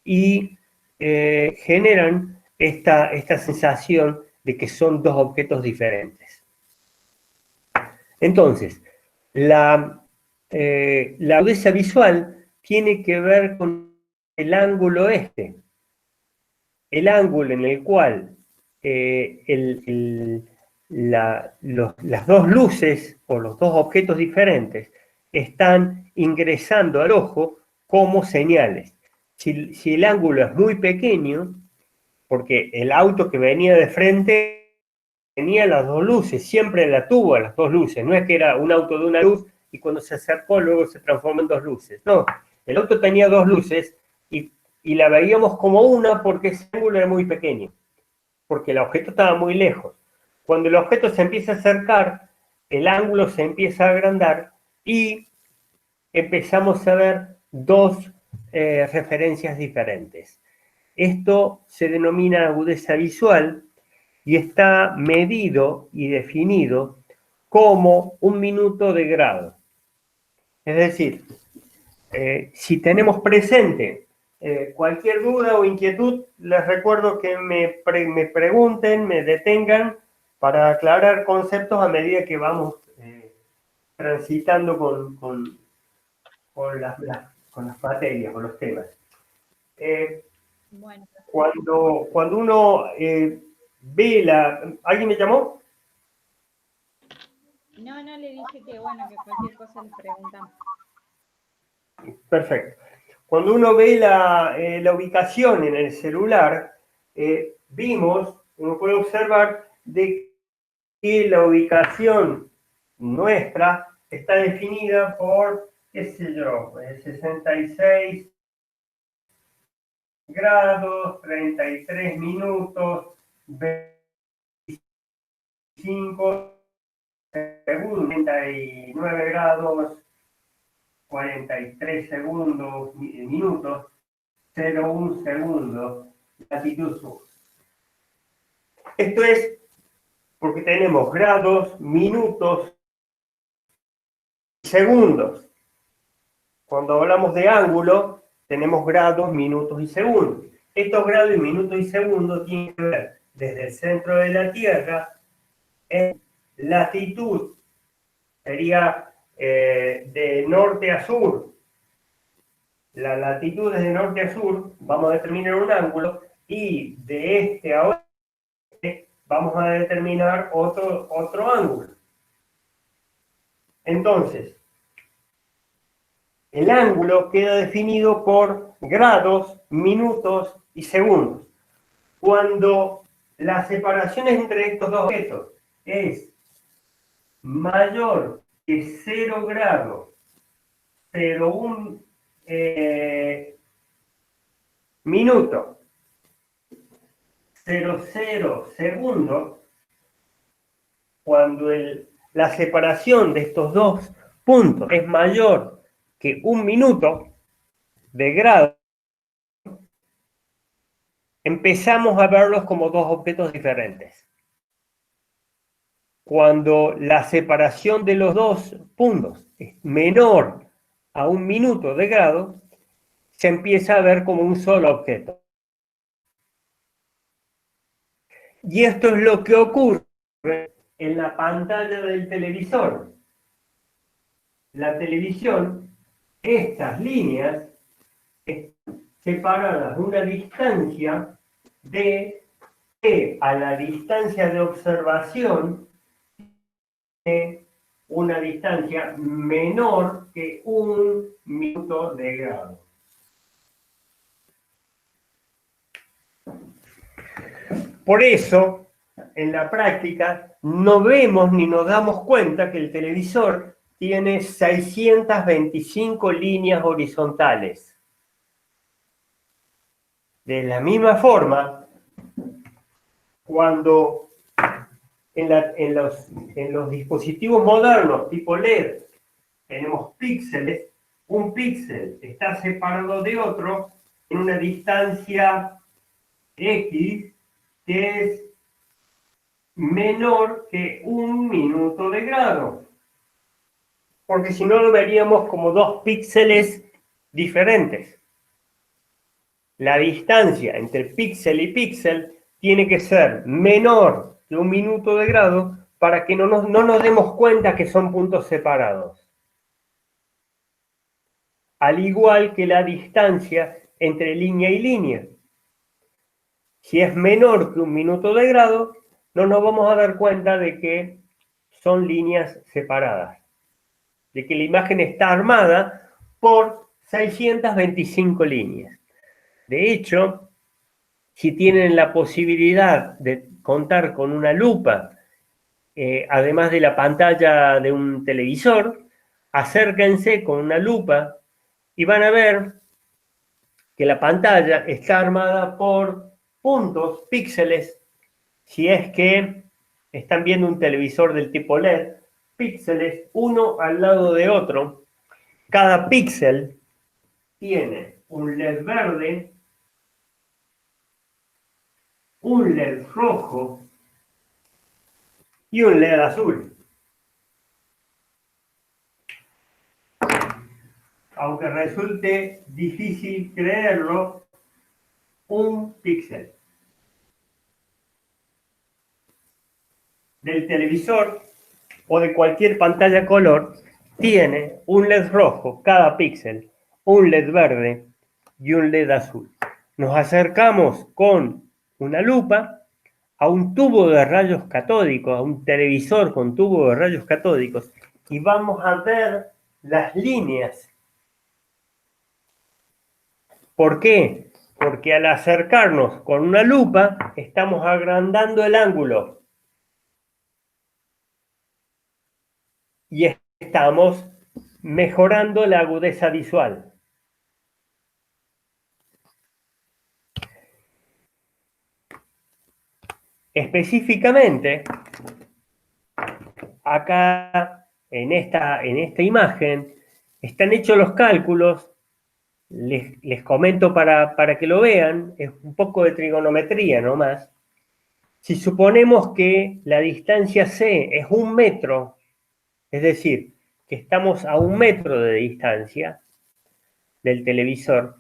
y generan esta sensación de que son dos objetos diferentes. Entonces, la agudeza visual tiene que ver con el ángulo este, el ángulo en el cual las dos luces o los dos objetos diferentes están ingresando al ojo como señales. Si el ángulo es muy pequeño, porque el auto que venía de frente tenía las dos luces, siempre la tuvo las dos luces, no es que era un auto de una luz y cuando se acercó luego se transformó en dos luces, no, el auto tenía dos luces y la veíamos como una porque ese ángulo era muy pequeño, porque el objeto estaba muy lejos. Cuando el objeto se empieza a acercar, el ángulo se empieza a agrandar y empezamos a ver dos referencias diferentes. Esto se denomina agudeza visual y está medido y definido como 1 minuto de grado. Es decir, si tenemos presente cualquier duda o inquietud, les recuerdo que me pregunten, me detengan para aclarar conceptos a medida que vamos transitando con las materias, con los temas. Bueno. Cuando uno ve ¿Alguien me llamó? No, le dije que bueno, que cualquier cosa les preguntamos. Perfecto. Cuando uno ve la ubicación en el celular, uno puede observar de que la ubicación nuestra está definida por, qué sé yo, 66 grados, 33 minutos, 25 segundos, 39 grados, 43 segundos, minutos, 0,1 segundo, latitud sur. Esto es porque tenemos grados, minutos y segundos. Cuando hablamos de ángulo, tenemos grados, minutos y segundos. Estos grados, minutos y segundos tienen que ver desde el centro de la Tierra en latitud, sería de norte a sur, la latitud es de norte a sur, vamos a determinar un ángulo, y de este a oeste vamos a determinar otro ángulo. Entonces, el ángulo queda definido por grados, minutos y segundos. Cuando la separación entre estos dos objetos es mayor que 0 grados, 0,1 minuto, 0,0 segundos, cuando la separación de estos dos puntos es mayor que 1 minuto de grado, empezamos a verlos como dos objetos diferentes. Cuando la separación de los dos puntos es menor a 1 minuto de grado, se empieza a ver como un solo objeto. Y esto es lo que ocurre en la pantalla del televisor. La televisión, estas líneas están separadas una distancia de a la distancia de observación, una distancia menor que 1 minuto de grado. Por eso, en la práctica, no vemos ni nos damos cuenta que el televisor tiene 625 líneas horizontales. De la misma forma, cuando en los dispositivos modernos tipo LED tenemos píxeles, un píxel está separado de otro en una distancia X que es menor que 1 minuto de grado. Porque si no lo veríamos como dos píxeles diferentes. La distancia entre píxel y píxel tiene que ser menor que 1 minuto de grado para que no nos demos cuenta que son puntos separados. Al igual que la distancia entre línea y línea. Si es menor que 1 minuto de grado, no nos vamos a dar cuenta de que son líneas separadas, de que la imagen está armada por 625 líneas. De hecho, si tienen la posibilidad de contar con una lupa, además de la pantalla de un televisor, acérquense con una lupa y van a ver que la pantalla está armada por puntos, píxeles, si es que están viendo un televisor del tipo LED, píxeles uno al lado de otro. Cada píxel tiene un LED verde, un LED rojo y un LED azul. Aunque resulte difícil creerlo, un píxel del televisor o de cualquier pantalla color tiene un LED rojo cada píxel, un LED verde y un LED azul. Nos acercamos con una lupa a un tubo de rayos catódicos, a un televisor con tubo de rayos catódicos, y vamos a ver las líneas. ¿Por qué? Porque al acercarnos con una lupa estamos agrandando el ángulo y estamos mejorando la agudeza visual. Específicamente, acá en esta imagen están hechos los cálculos. Les comento para que lo vean, es un poco de trigonometría nomás. Si suponemos que la distancia C es 1 metro, es decir, que estamos a 1 metro de distancia del televisor,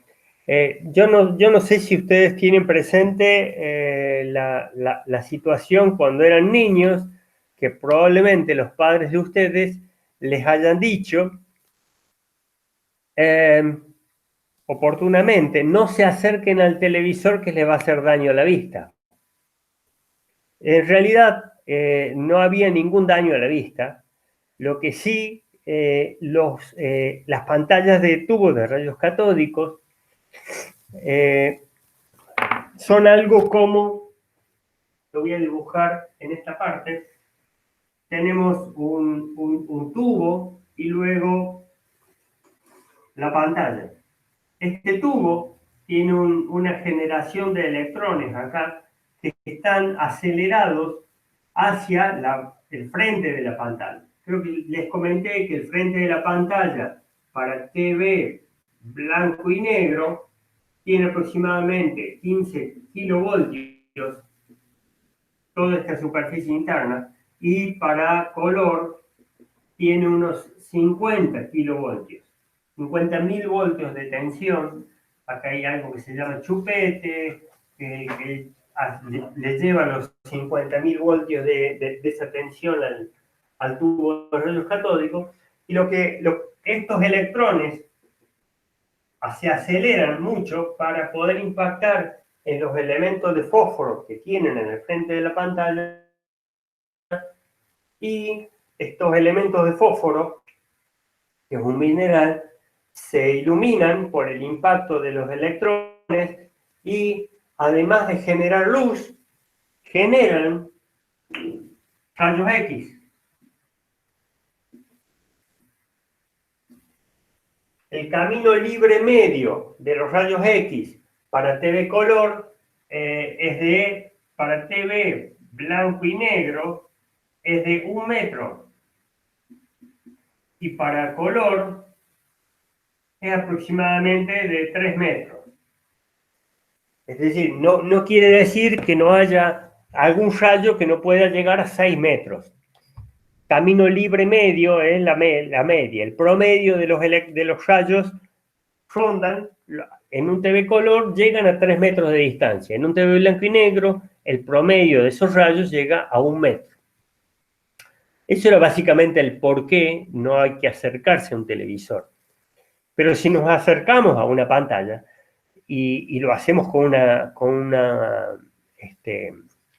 yo no sé si ustedes tienen presente la situación cuando eran niños, que probablemente los padres de ustedes les hayan dicho oportunamente, no se acerquen al televisor que les va a hacer daño a la vista. En realidad no había ningún daño a la vista, lo que sí las pantallas de tubos de rayos catódicos son algo como, lo voy a dibujar en esta parte, tenemos un tubo y luego la pantalla. Este tubo tiene una generación de electrones acá que están acelerados hacia el frente de la pantalla. Creo que les comenté que el frente de la pantalla para TV blanco y negro tiene aproximadamente 15 kilovoltios, toda esta superficie interna, y para color tiene unos 50 kilovoltios, 50.000 voltios de tensión. Acá hay algo que se llama chupete, que le lleva los 50.000 voltios de esa tensión al tubo de rayos catódicos, y estos electrones se aceleran mucho para poder impactar en los elementos de fósforo que tienen en el frente de la pantalla, y estos elementos de fósforo, que es un mineral, se iluminan por el impacto de los electrones y además de generar luz, generan rayos X. El camino libre medio de los rayos X para TV color para TV blanco y negro es de 1 metro, y para color es aproximadamente de 3 metros. Es decir, no quiere decir que no haya algún rayo que no pueda llegar a 6 metros. Camino libre medio es la media. El promedio de los rayos rondan, en un TV color llegan a 3 metros de distancia. En un TV blanco y negro, el promedio de esos rayos llega a 1 metro. Eso era básicamente el por qué no hay que acercarse a un televisor. Pero si nos acercamos a una pantalla y lo hacemos con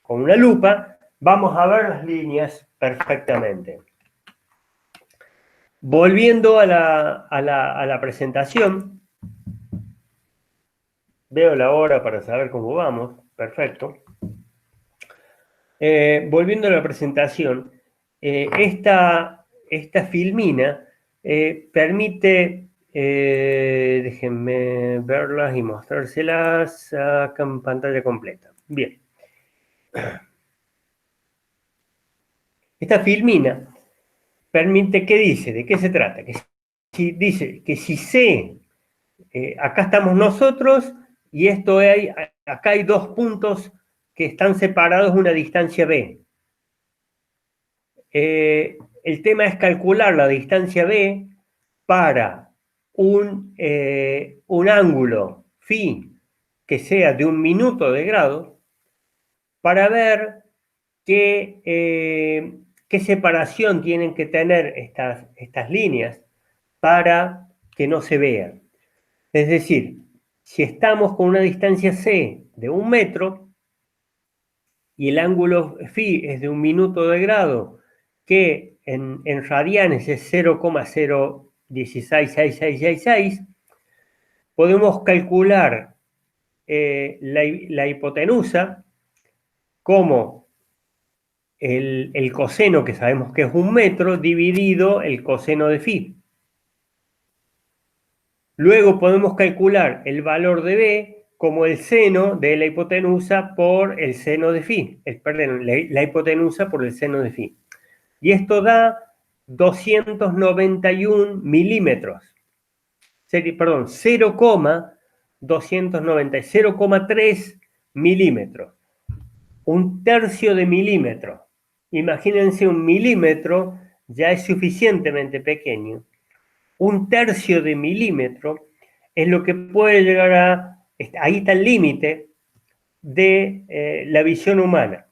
una lupa, vamos a ver las líneas perfectamente. Volviendo a la presentación, veo la hora para saber cómo vamos, perfecto. Volviendo a la presentación, esta filmina permite, déjenme verlas y mostrárselas acá en pantalla completa. Bien. Esta filmina permite, ¿qué dice? ¿De qué se trata? Dice que si C, acá estamos nosotros, y acá hay dos puntos que están separados a una distancia B. El tema es calcular la distancia B para un ángulo φ que sea de 1 minuto de grado, para ver qué separación tienen que tener estas líneas para que no se vean. Es decir, si estamos con una distancia C de 1 metro y el ángulo φ es de 1 minuto de grado, que en radianes es 0,016666, podemos calcular la hipotenusa como el coseno, que sabemos que es 1 metro, dividido el coseno de φ. Luego podemos calcular el valor de B como el seno de la hipotenusa por el seno de φ. Perdón, la hipotenusa por el seno de φ. Y esto da 291 milímetros. Perdón, 0,3 milímetros. 1/3 de milímetro. Imagínense, 1 milímetro ya es suficientemente pequeño. 1/3 de milímetro es lo que puede llegar ahí está el límite de la visión humana.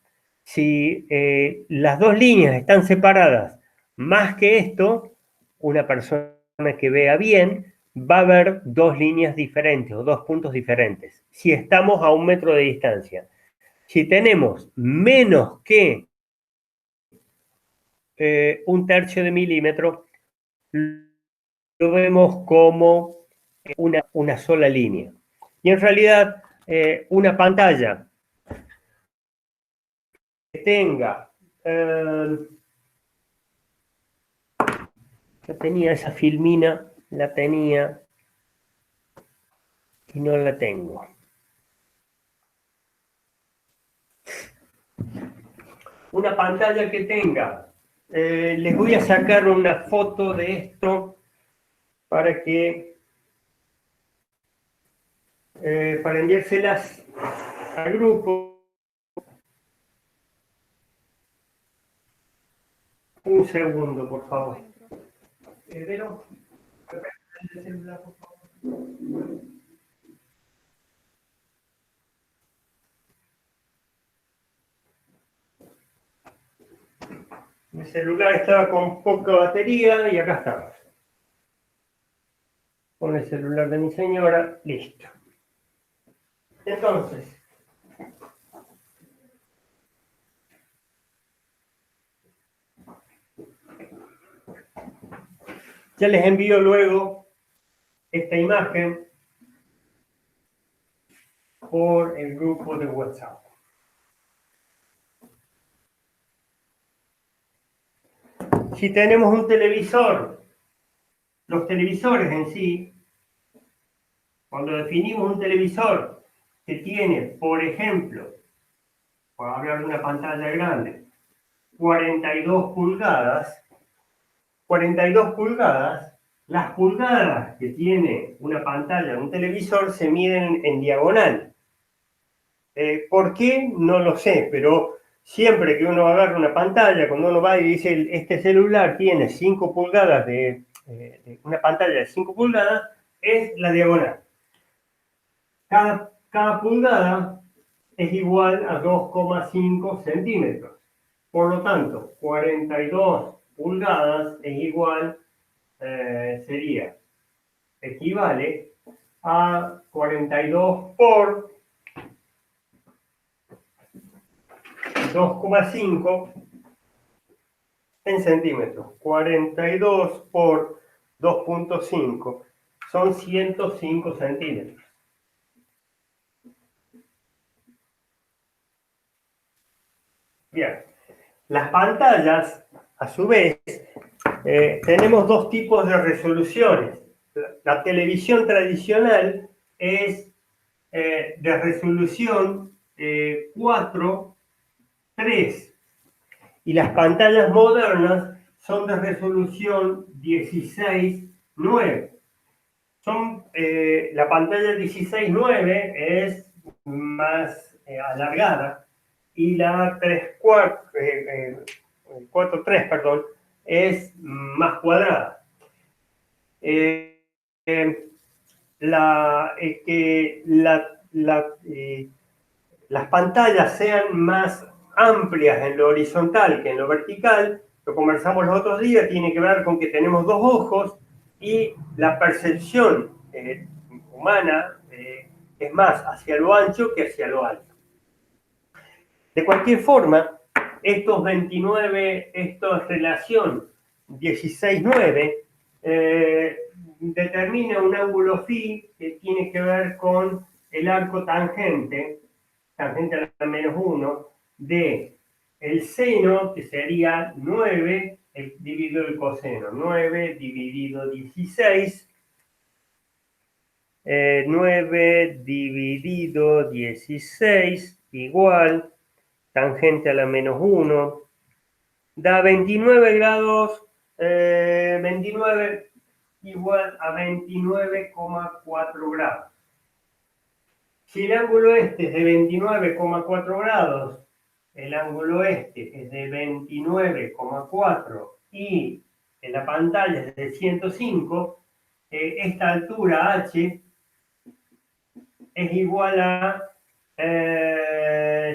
Si las dos líneas están separadas más que esto, una persona que vea bien, va a ver dos líneas diferentes o dos puntos diferentes. Si estamos a 1 metro de distancia. Si tenemos menos que 1/3 de milímetro, lo vemos como una sola línea. Y en realidad, una pantalla que tenga, yo tenía esa filmina, la tenía y no la tengo. Una pantalla que tenga, les voy a sacar una foto de esto para que, para enviárselas al grupo. Un segundo, por favor. Bueno, profe. Vero, el celular, por favor. Mi celular estaba con poca batería y acá estamos. Con el celular de mi señora, listo. Entonces, ya les envío luego esta imagen por el grupo de WhatsApp. Si tenemos un televisor, los televisores en sí, cuando definimos un televisor que tiene, por ejemplo, por hablar de una pantalla grande, 42 pulgadas, 42 pulgadas, las pulgadas que tiene una pantalla, un televisor, se miden en diagonal. ¿Por qué? No lo sé, pero siempre que uno agarra una pantalla, cuando uno va y dice, este celular tiene 5 pulgadas una pantalla de 5 pulgadas, es la diagonal. Cada pulgada es igual a 2,5 centímetros. Por lo tanto, 42 pulgadas es igual, equivale a 42 por 2,5 en centímetros. 42 por 2,5 son 105 centímetros. Bien, las pantallas, a su vez, tenemos dos tipos de resoluciones. La televisión tradicional es de resolución 4:3 y las pantallas modernas son de resolución 16:9. La pantalla 16:9 es más alargada y la 4:3, perdón, es más cuadrada. Que las pantallas sean más amplias en lo horizontal que en lo vertical, lo conversamos los otros días, tiene que ver con que tenemos dos ojos y la percepción humana es más hacia lo ancho que hacia lo alto. De cualquier forma, esta relación 16:9 determina un ángulo phi que tiene que ver con el arco tangente a la menos 1, de el seno, que sería 9 dividido el coseno, 9 dividido 16, 9 dividido 16 igual, tangente a la menos 1, da 29 grados, 29 igual a 29,4 grados. Si el ángulo este es de 29,4 grados, el ángulo este es de 29,4 y la pantalla es de 105, esta altura h es igual a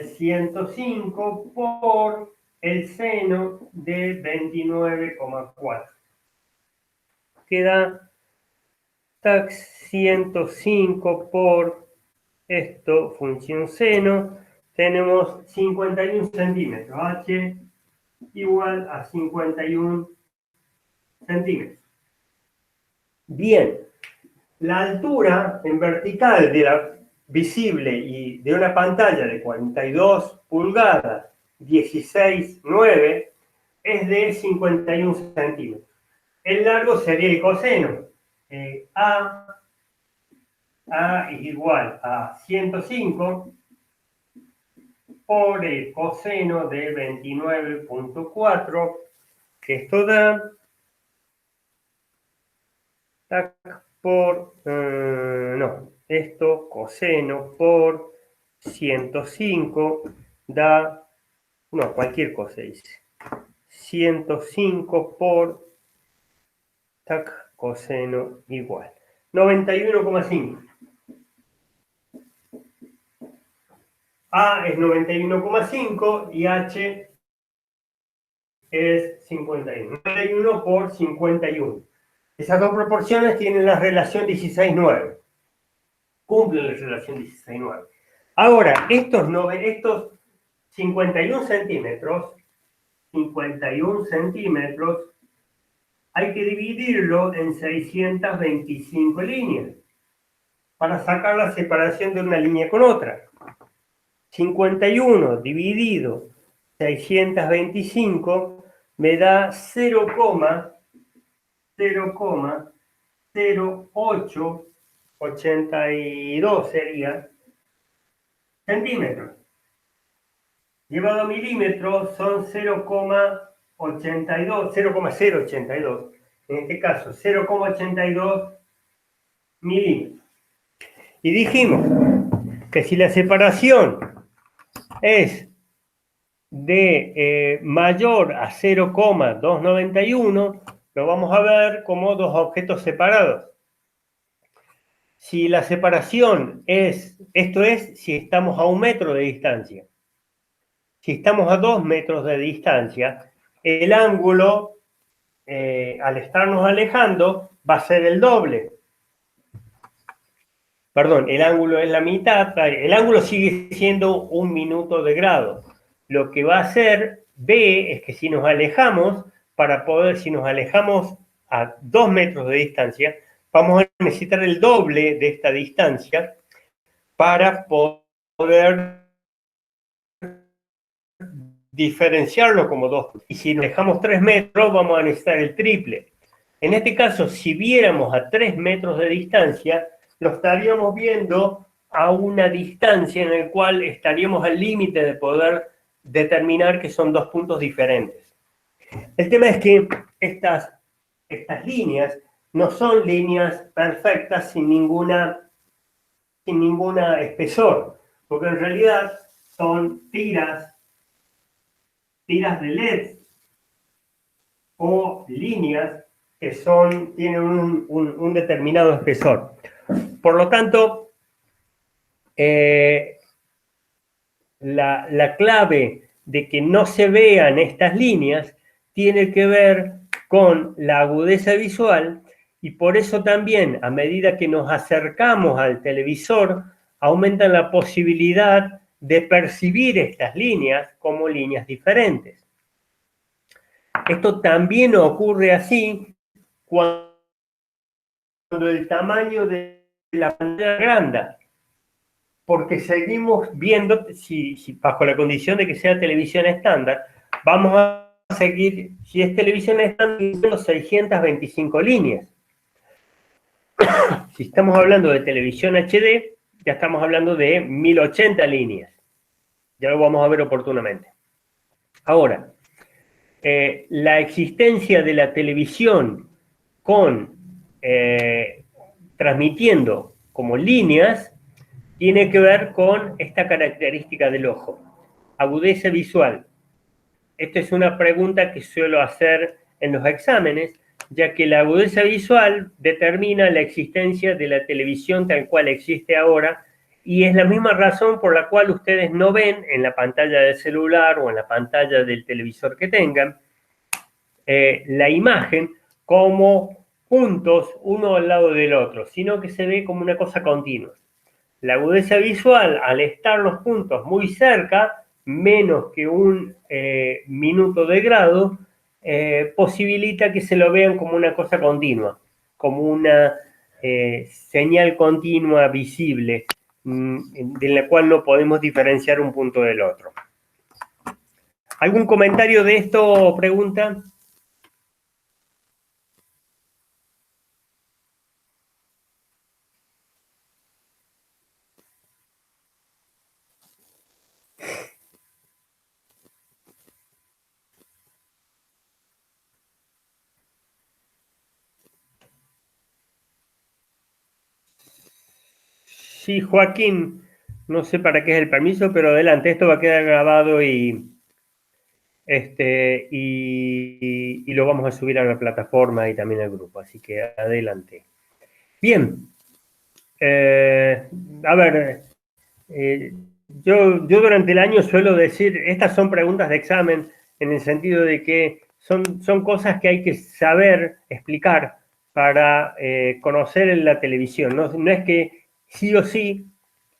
105 por el seno de 29,4. queda tac 105 por esto, función seno, tenemos 51 centímetros, h igual a 51 centímetros. Bien, la altura en vertical de la visible y de una pantalla de 42 pulgadas, 16,9, es de 51 centímetros. El largo sería el coseno. A es igual a 105 por el coseno de 29,4, que esto da por, no, esto coseno por 105 da, no, cualquier cosa dice, 105 por tac, coseno igual 91,5. A es 91,5 y H es 51. 91 por 51. Esas dos proporciones tienen la relación 16,9. Cumplen la relación 16,9. Ahora, estos 51 centímetros, hay que dividirlo en 625 líneas para sacar la separación de una línea con otra. 51 dividido 625 me da 0,0882 sería centímetros. Llevado a milímetros son 0,082, en este caso 0,82 milímetros. Y dijimos que si la separación es de mayor a 0,291, lo vamos a ver como dos objetos separados. Si la separación es, esto es, si estamos a 1 metro de distancia. Si estamos a 2 metros de distancia, el ángulo, al estarnos alejando, va a ser el doble. Perdón, el ángulo es la mitad, el ángulo sigue siendo 1 minuto de grado. Lo que va a hacer B es que si nos alejamos, si nos alejamos a 2 metros de distancia, vamos a necesitar el doble de esta distancia para poder diferenciarlo como 2. Y si nos alejamos 3 metros, vamos a necesitar el triple. En este caso, si viéramos a 3 metros de distancia, lo estaríamos viendo a una distancia en la cual estaríamos al límite de poder determinar que son dos puntos diferentes. El tema es que estas líneas no son líneas perfectas sin ninguna espesor, porque en realidad son tiras de LED o líneas que tienen un determinado espesor. Por lo tanto, la clave de que no se vean estas líneas tiene que ver con la agudeza visual, y por eso también, a medida que nos acercamos al televisor, aumenta la posibilidad de percibir estas líneas como líneas diferentes. Esto también ocurre así cuando el tamaño de la pantalla agranda, porque seguimos viendo, si bajo la condición de que sea televisión estándar, vamos a seguir, si es televisión estándar, viendo 625 líneas. Si estamos hablando de televisión HD, ya estamos hablando de 1080 líneas. Ya lo vamos a ver oportunamente. Ahora, la existencia de la televisión transmitiendo como líneas tiene que ver con esta característica del ojo, agudeza visual. Esta es una pregunta que suelo hacer en los exámenes, ya que la agudeza visual determina la existencia de la televisión tal cual existe ahora, y es la misma razón por la cual ustedes no ven en la pantalla del celular o en la pantalla del televisor que tengan la imagen como puntos uno al lado del otro, sino que se ve como una cosa continua. La agudeza visual, al estar los puntos muy cerca, menos que un minuto de grado, posibilita que se lo vean como una cosa continua, como una señal continua visible, de la cual no podemos diferenciar un punto del otro. ¿Algún comentario de esto o pregunta? Sí, Joaquín, no sé para qué es el permiso, pero adelante, esto va a quedar grabado y lo vamos a subir a la plataforma y también al grupo, así que adelante. Bien, a ver, eh, yo durante el año suelo decir, estas son preguntas de examen en el sentido de que son cosas que hay que saber explicar para conocer en la televisión. No es que sí o sí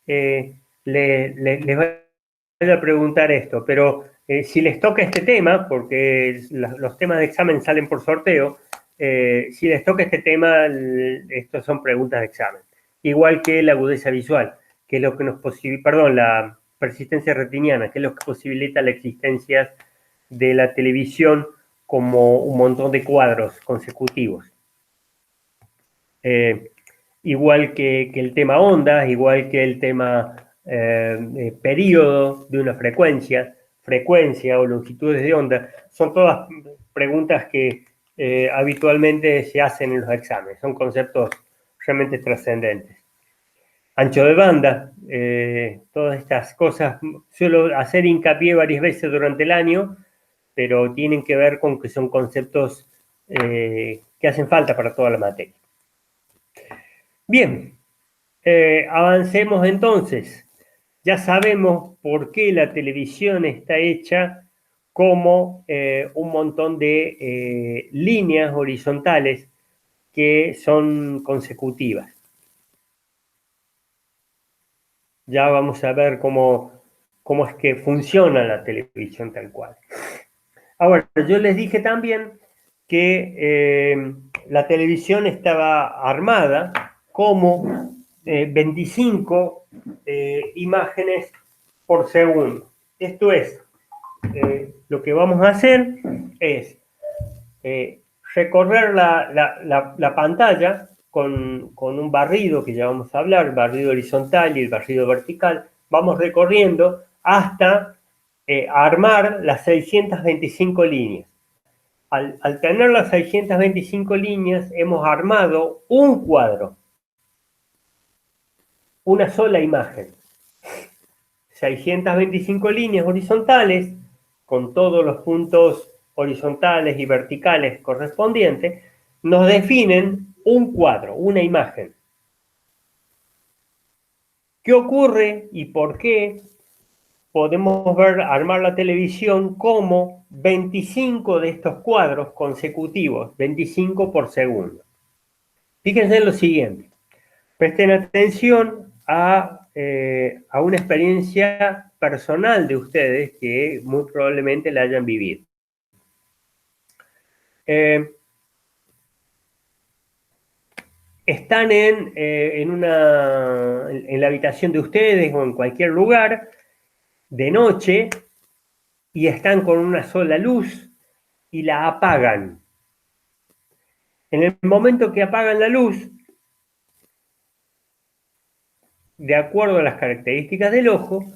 les vaya a preguntar esto, pero si les toca este tema, porque los temas de examen salen por sorteo, si les toca este tema, estos son preguntas de examen. Igual que la agudeza visual, que es lo que nos posibilita, perdón, la persistencia retiniana, que es lo que posibilita la existencia de la televisión como un montón de cuadros consecutivos. Igual que el tema ondas, igual que el tema periodo de una frecuencia o longitudes de onda, son todas preguntas que habitualmente se hacen en los exámenes, son conceptos realmente trascendentes. Ancho de banda, todas estas cosas suelo hacer hincapié varias veces durante el año, pero tienen que ver con que son conceptos que hacen falta para toda la materia. Bien, avancemos entonces. Ya sabemos por qué la televisión está hecha como un montón de líneas horizontales que son consecutivas. Ya vamos a ver cómo es que funciona la televisión tal cual. Ahora, yo les dije también que la televisión estaba armada como 25 imágenes por segundo. Esto es, lo que vamos a hacer es recorrer la pantalla con un barrido, que ya vamos a hablar, el barrido horizontal y el barrido vertical. Vamos recorriendo hasta armar las 625 líneas. Al tener las 625 líneas, hemos armado un cuadro, una sola imagen. 625 líneas horizontales, con todos los puntos horizontales y verticales correspondientes, nos definen un cuadro, una imagen. ¿Qué ocurre y por qué podemos ver armar la televisión como 25 de estos cuadros consecutivos, 25 por segundo? Fíjense en lo siguiente. Presten atención a una experiencia personal de ustedes que muy probablemente la hayan vivido. Están en la habitación de ustedes o en cualquier lugar de noche y están con una sola luz y la apagan. En el momento que apagan la luz, de acuerdo a las características del ojo,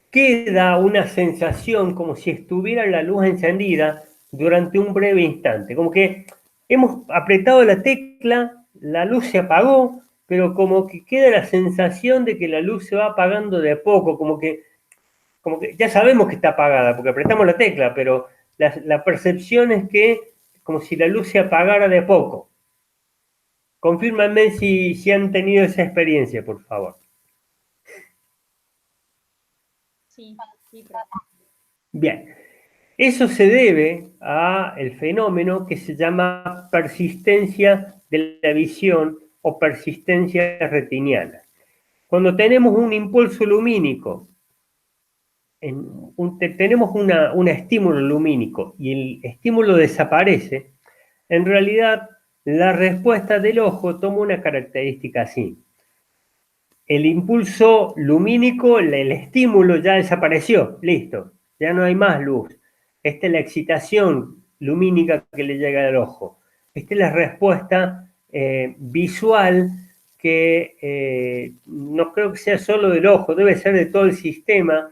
queda una sensación como si estuviera la luz encendida durante un breve instante. Como que hemos apretado la tecla, la luz se apagó, pero como que queda la sensación de que la luz se va apagando de a poco, como que ya sabemos que está apagada porque apretamos la tecla, pero la percepción es que como si la luz se apagara de a poco. Confírmanme si han tenido esa experiencia, por favor. Sí, sí, profe. Bien. Eso se debe al fenómeno que se llama persistencia de la visión o persistencia retiniana. Cuando tenemos un impulso lumínico, tenemos un estímulo lumínico y el estímulo desaparece, en realidad la respuesta del ojo toma una característica así. El impulso lumínico, el estímulo ya desapareció, listo, ya no hay más luz. Esta es la excitación lumínica que le llega al ojo. Esta es la respuesta visual que no creo que sea solo del ojo, debe ser de todo el sistema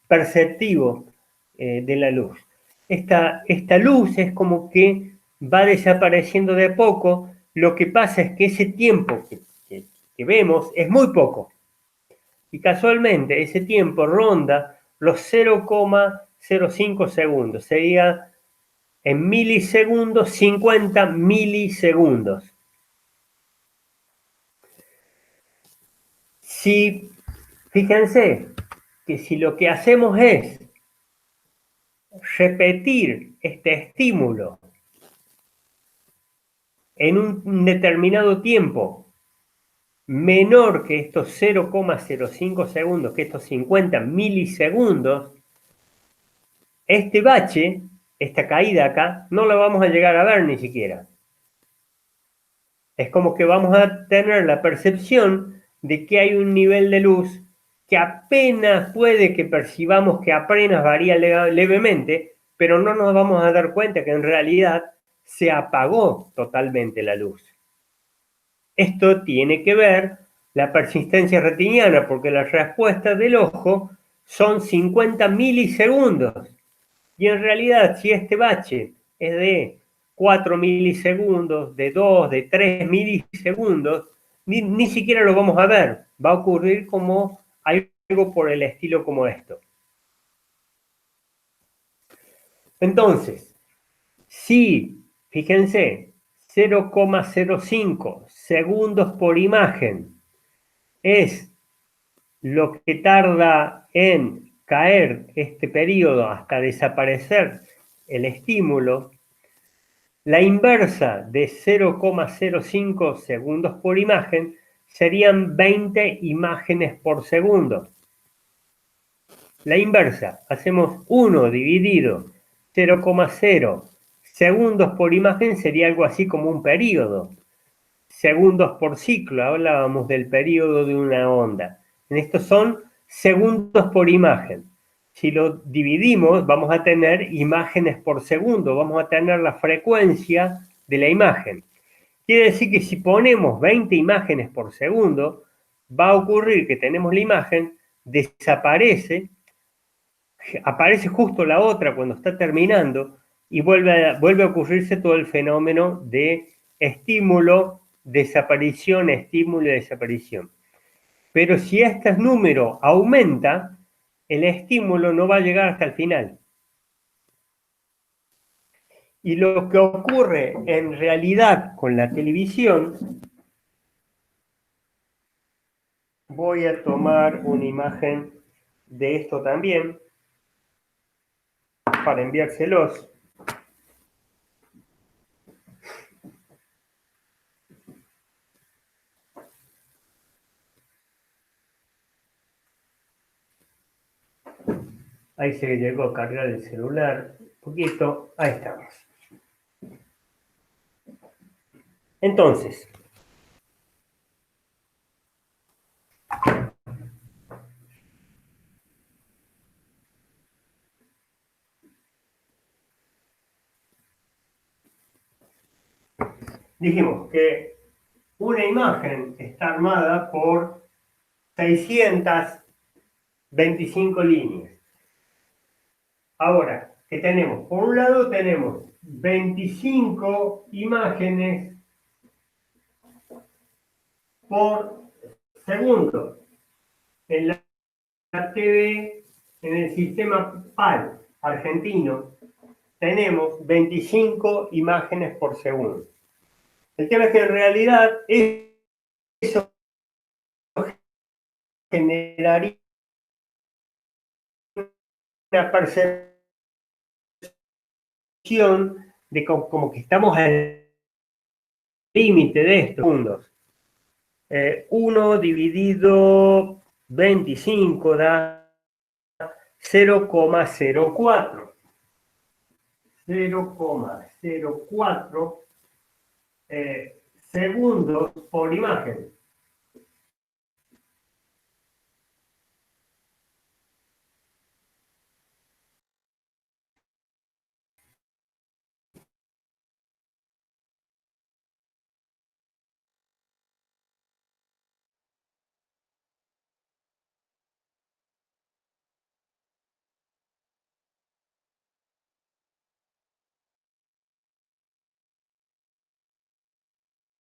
perceptivo de la luz. Esta luz es como que va desapareciendo de a poco. Lo que pasa es que ese tiempo que vemos es muy poco. Y casualmente ese tiempo ronda los 0,05 segundos. Sería en milisegundos 50 milisegundos. Si, fíjense, que si lo que hacemos es repetir este estímulo en un determinado tiempo menor que estos 0,05 segundos, que estos 50 milisegundos, este bache, esta caída acá, no la vamos a llegar a ver ni siquiera. Es como que vamos a tener la percepción de que hay un nivel de luz que apenas puede que percibamos que apenas varía levemente, pero no nos vamos a dar cuenta que en realidad se apagó totalmente la luz. Esto tiene que ver la persistencia retiniana, porque la respuesta del ojo son 50 milisegundos. Y en realidad, si este bache es de 4 milisegundos, de 2, de 3 milisegundos, ni siquiera lo vamos a ver. Va a ocurrir como algo por el estilo como esto. Entonces, si, fíjense, 0,05 segundos por imagen es lo que tarda en caer este periodo hasta desaparecer el estímulo, la inversa de 0,05 segundos por imagen serían 20 imágenes por segundo. La inversa, hacemos 1 dividido 0,0 segundos por imagen, sería algo así como un periodo. Segundos por ciclo, hablábamos del periodo de una onda. En estos son segundos por imagen. Si lo dividimos, vamos a tener imágenes por segundo, vamos a tener la frecuencia de la imagen. Quiere decir que si ponemos 20 imágenes por segundo, va a ocurrir que tenemos la imagen, desaparece, aparece justo la otra cuando está terminando y vuelve a ocurrirse todo el fenómeno de estímulo, desaparición, estímulo y desaparición. Pero si este número aumenta, el estímulo no va a llegar hasta el final. Y lo que ocurre en realidad con la televisión, voy a tomar una imagen de esto también para enviárselos. Ahí se llegó a cargar el celular un poquito. Ahí estamos. Entonces, dijimos que una imagen está armada por 625 líneas. Ahora, ¿qué tenemos? Por un lado tenemos 25 imágenes por segundo en la TV, en el sistema PAL argentino, tenemos 25 imágenes por segundo. El tema es que en realidad eso generaría una percepción de como que estamos al límite de estos segundos. 1 dividido 25 da 0,04. 0,04 segundos por imagen.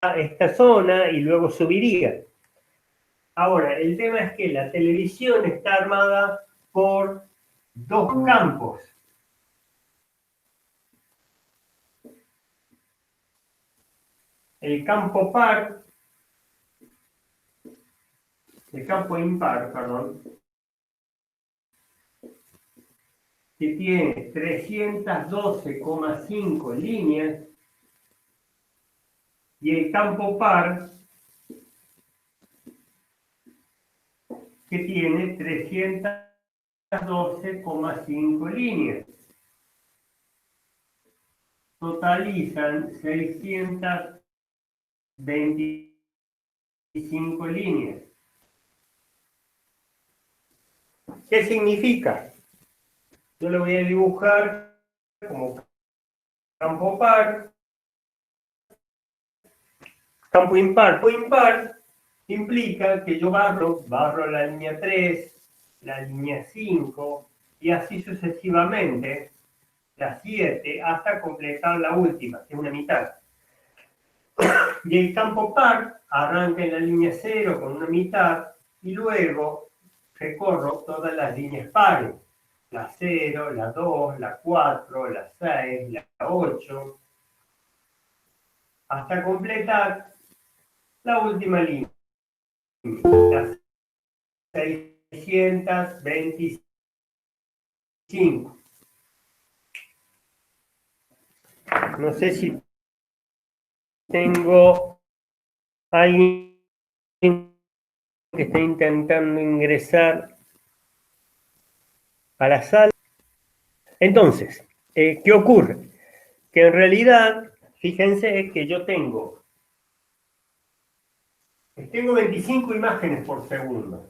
A esta zona y luego subiría. Ahora, el tema es que la televisión está armada por dos campos. El campo par, el campo impar, perdón, que tiene 312,5 líneas, y el campo par, que tiene 312,5 líneas. Totalizan 625 líneas. ¿Qué significa? Yo lo voy a dibujar como campo par, campo impar. Campo impar implica que yo barro la línea 3, la línea 5, y así sucesivamente, la 7, hasta completar la última, que es una mitad. Y el campo par arranca en la línea 0 con una mitad, y luego recorro todas las líneas pares. La 0, la 2, la 4, la 6, la 8, hasta completar la última línea, la 625. No sé si tengo alguien que está intentando ingresar a la sala. Entonces, ¿qué ocurre? Que en realidad, fíjense que yo tengo 25 imágenes por segundo,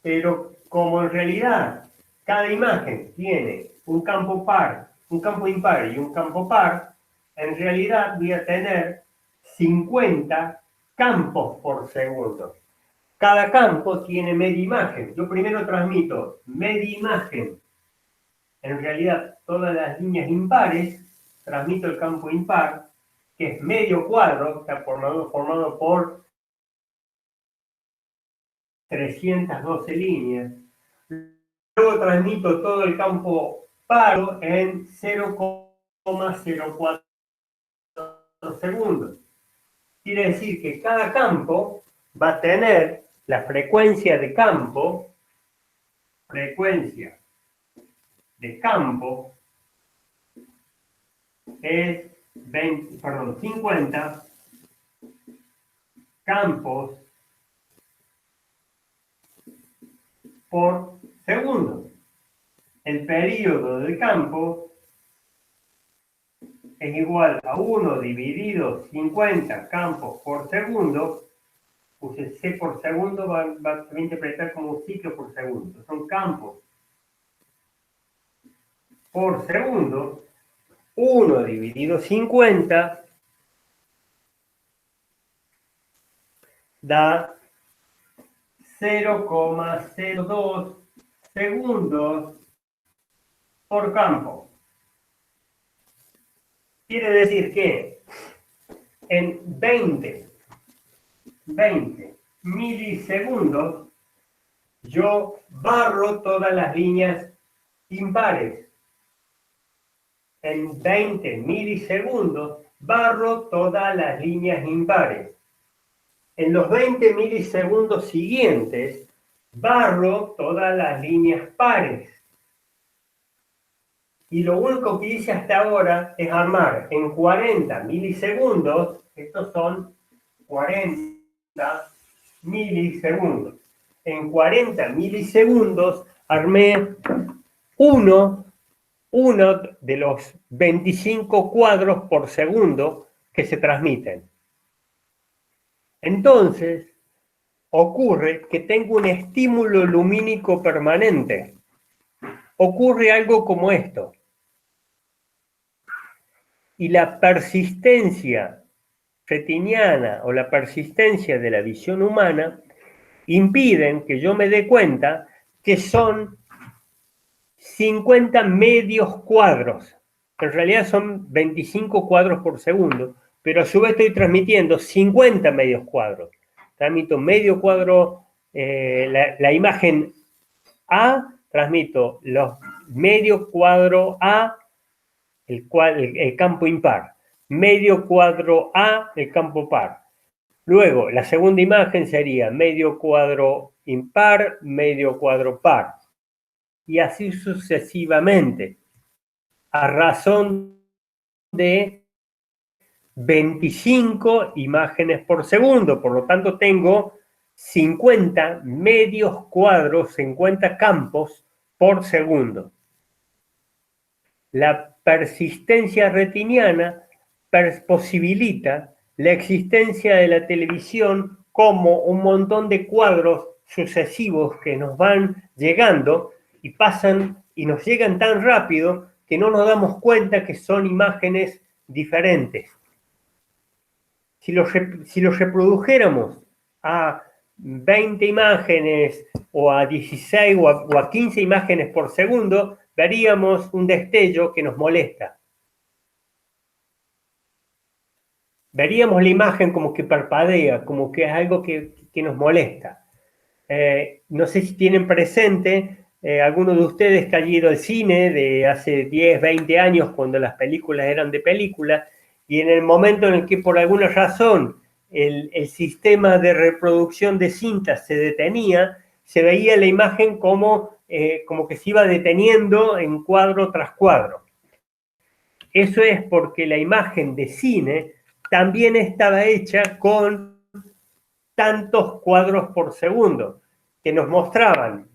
pero como en realidad cada imagen tiene un campo par, un campo impar y un campo par, en realidad voy a tener 50 campos por segundo. Cada campo tiene media imagen. Yo primero transmito media imagen. En realidad, todas las líneas impares, transmito el campo impar, que es medio cuadro, está formado por 312 líneas. Luego transmito todo el campo par en 0,04 segundos. Quiere decir que cada campo va a tener la frecuencia de campo es 50 campos por segundo. El periodo del campo es igual a 1 dividido 50 campos por segundo. Use C por segundo va a interpretar como un ciclo por segundo. Son campos por segundo. 1 dividido 50 da 0,02 segundos por campo. Quiere decir que en 20 milisegundos yo barro todas las líneas impares. En 20 milisegundos barro todas las líneas impares. En los 20 milisegundos siguientes barro todas las líneas pares. Y lo único que hice hasta ahora es armar en 40 milisegundos, estos son 40 milisegundos. En 40 milisegundos armé uno de los 25 cuadros por segundo que se transmiten. Entonces, ocurre que tengo un estímulo lumínico permanente. Ocurre algo como esto. Y la persistencia retiniana o la persistencia de la visión humana impiden que yo me dé cuenta que son 50 medios cuadros. En realidad son 25 cuadros por segundo, pero a su vez estoy transmitiendo 50 medios cuadros. Transmito medio cuadro, la imagen A, transmito los medio cuadro A, el campo impar, medio cuadro A, el campo par. Luego, la segunda imagen sería medio cuadro impar, medio cuadro par. Y así sucesivamente, a razón de 25 imágenes por segundo. Por lo tanto, tengo 50 medios cuadros, 50 campos por segundo. La persistencia retiniana posibilita la existencia de la televisión como un montón de cuadros sucesivos que nos van llegando y pasan y nos llegan tan rápido que no nos damos cuenta que son imágenes diferentes. Si los reprodujéramos a 20 imágenes o a 16 o a 15 imágenes por segundo, veríamos un destello que nos molesta. Veríamos la imagen como que parpadea, como que es algo que nos molesta. No sé si tienen presente alguno de ustedes que ha ido al cine de hace 10, 20 años, cuando las películas eran de película, y en el momento en el que por alguna razón el sistema de reproducción de cintas se detenía, se veía la imagen como que se iba deteniendo en cuadro tras cuadro. Eso es porque la imagen de cine también estaba hecha con tantos cuadros por segundo, que nos mostraban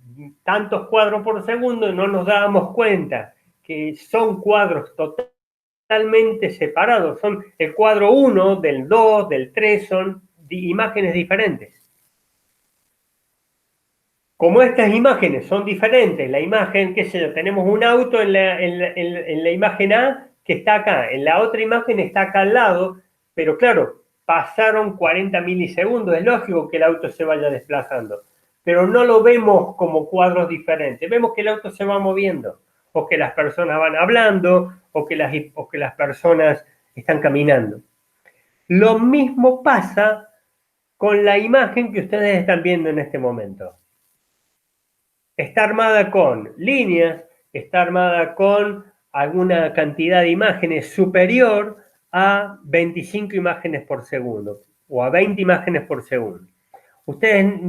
tantos cuadros por segundo y no nos dábamos cuenta que son cuadros totalmente separados. Son el cuadro 1, del 2, del 3, son imágenes diferentes. Como estas imágenes son diferentes, la imagen, qué sé yo, tenemos un auto en la imagen A que está acá, en la otra imagen está acá al lado, pero claro, pasaron 40 milisegundos, es lógico que el auto se vaya desplazando, pero no lo vemos como cuadros diferentes, vemos que el auto se va moviendo, o que las personas van hablando, o que las personas están caminando. Lo mismo pasa con la imagen que ustedes están viendo en este momento. Está armada con líneas, está armada con alguna cantidad de imágenes superior a 25 imágenes por segundo o a 20 imágenes por segundo. Ustedes,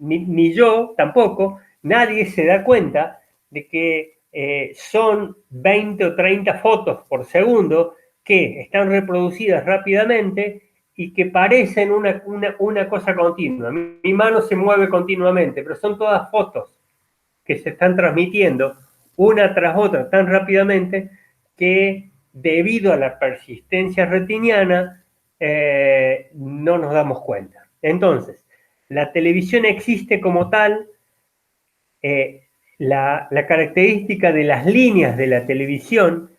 ni yo tampoco, nadie se da cuenta de que son 20 o 30 fotos por segundo que están reproducidas rápidamente y que parecen una cosa continua. Mi mano se mueve continuamente, pero son todas fotos que se están transmitiendo una tras otra tan rápidamente que debido a la persistencia retiniana no nos damos cuenta. Entonces, la televisión existe como tal, la característica de las líneas de la televisión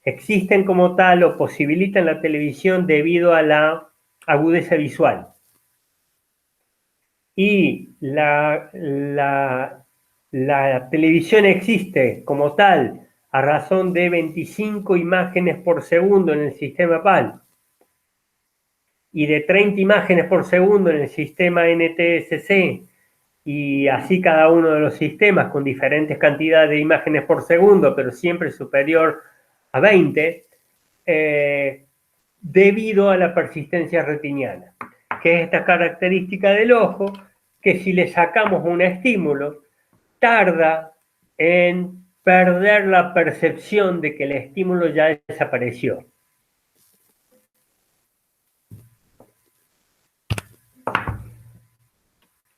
existen como tal o posibilitan la televisión debido a la agudeza visual. Y la televisión existe como tal a razón de 25 imágenes por segundo en el sistema PAL y de 30 imágenes por segundo en el sistema NTSC, y así cada uno de los sistemas con diferentes cantidades de imágenes por segundo, pero siempre superior a 20, debido a la persistencia retiniana, que es esta característica del ojo que si le sacamos un estímulo, tarda en perder la percepción de que el estímulo ya desapareció.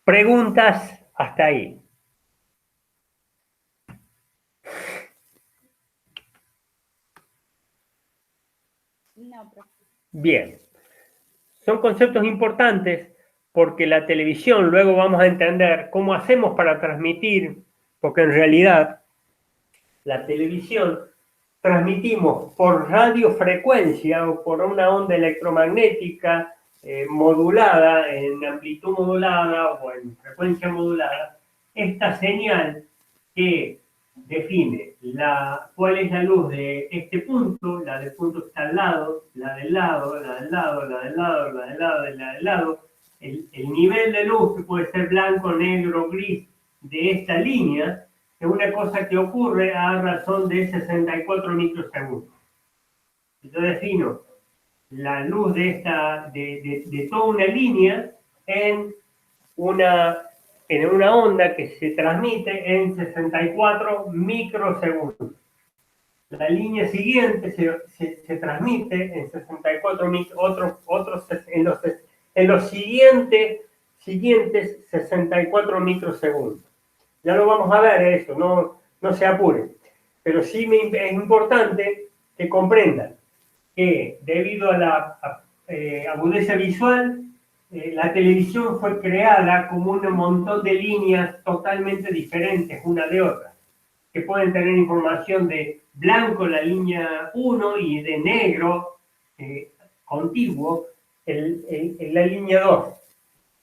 Preguntas hasta ahí. No, profe. Bien. Son conceptos importantes porque la televisión, luego vamos a entender cómo hacemos para transmitir, porque en realidad la televisión transmitimos por radiofrecuencia o por una onda electromagnética modulada, en amplitud modulada o en frecuencia modulada, esta señal que define cuál es la luz de este punto, la del punto que está al lado, la del lado, la del lado, la del lado, la del lado, la del lado, el nivel de luz que puede ser blanco, negro, gris de esta línea, es una cosa que ocurre a razón de 64 microsegundos. Yo defino la luz de toda una línea en una onda que se transmite en 64 microsegundos. La línea siguiente se transmite en 64 microsegundos, en los siguientes 64 microsegundos. Ya lo vamos a ver eso, no se apuren. Pero sí es importante que comprendan que debido a la agudeza visual, la televisión fue creada como un montón de líneas totalmente diferentes una de otra, que pueden tener información de blanco la línea 1 y de negro contiguo la línea 2,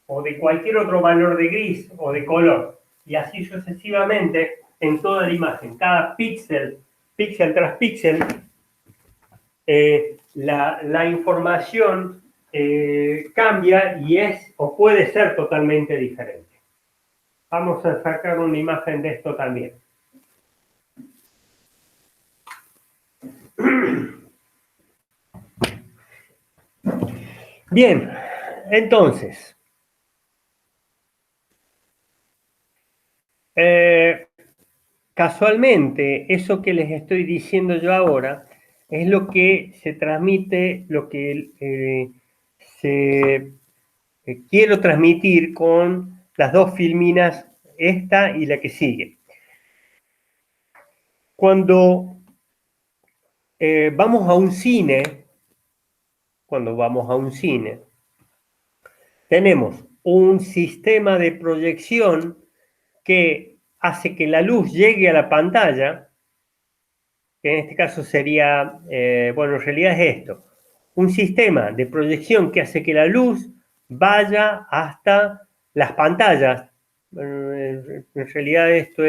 o de cualquier otro valor de gris o de color, y así sucesivamente en toda la imagen. Cada píxel tras píxel, la información cambia y es o puede ser totalmente diferente. Vamos a sacar una imagen de esto también. Bien, entonces, casualmente, eso que les estoy diciendo yo ahora es lo que se transmite, lo que quiero transmitir con las dos filminas, esta y la que sigue. Cuando vamos a un cine, tenemos un sistema de proyección que hace que la luz llegue a la pantalla, que en este caso sería, bueno, en realidad es esto, un sistema de proyección que hace que la luz vaya hasta las pantallas. En realidad esto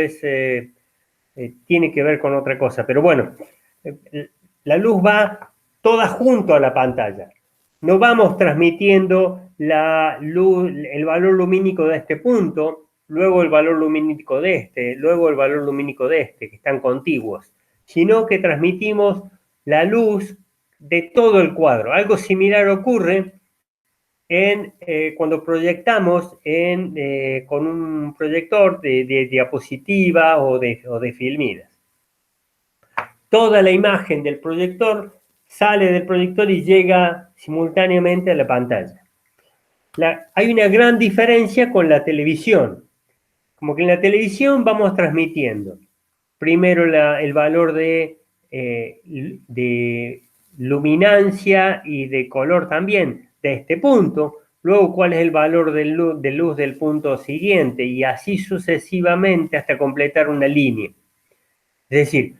tiene que ver con otra cosa, pero bueno, la luz va toda junto a la pantalla. No vamos transmitiendo la luz, el valor lumínico de este punto, luego el valor lumínico de este, luego el valor lumínico de este, que están contiguos, sino que transmitimos la luz de todo el cuadro. Algo similar ocurre cuando proyectamos con un proyector de diapositiva o de filminas. Toda la imagen del proyector sale del proyector y llega simultáneamente a la pantalla. Hay una gran diferencia con la televisión. Como que en la televisión vamos transmitiendo primero el valor de luminancia y de color también de este punto, luego cuál es el valor de luz del punto siguiente y así sucesivamente hasta completar una línea. Es decir,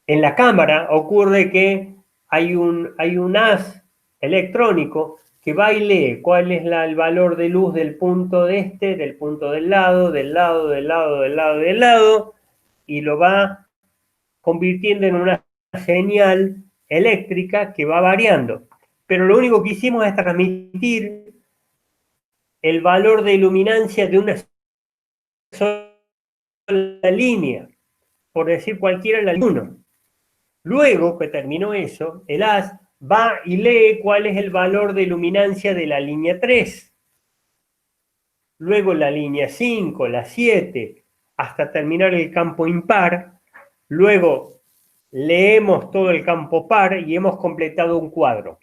en la cámara ocurre que hay un haz electrónico que va y lee cuál es el valor de luz del punto de este, del punto del lado, del lado, del lado, del lado, del lado, y lo va convirtiendo en una señal eléctrica que va variando. Pero lo único que hicimos es transmitir el valor de luminancia de una sola línea, por decir cualquiera, la 1. Luego que terminó eso, el haz va y lee cuál es el valor de luminancia de la línea 3. Luego la línea 5, la 7, hasta terminar el campo impar, Luego leemos todo el campo par y hemos completado un cuadro.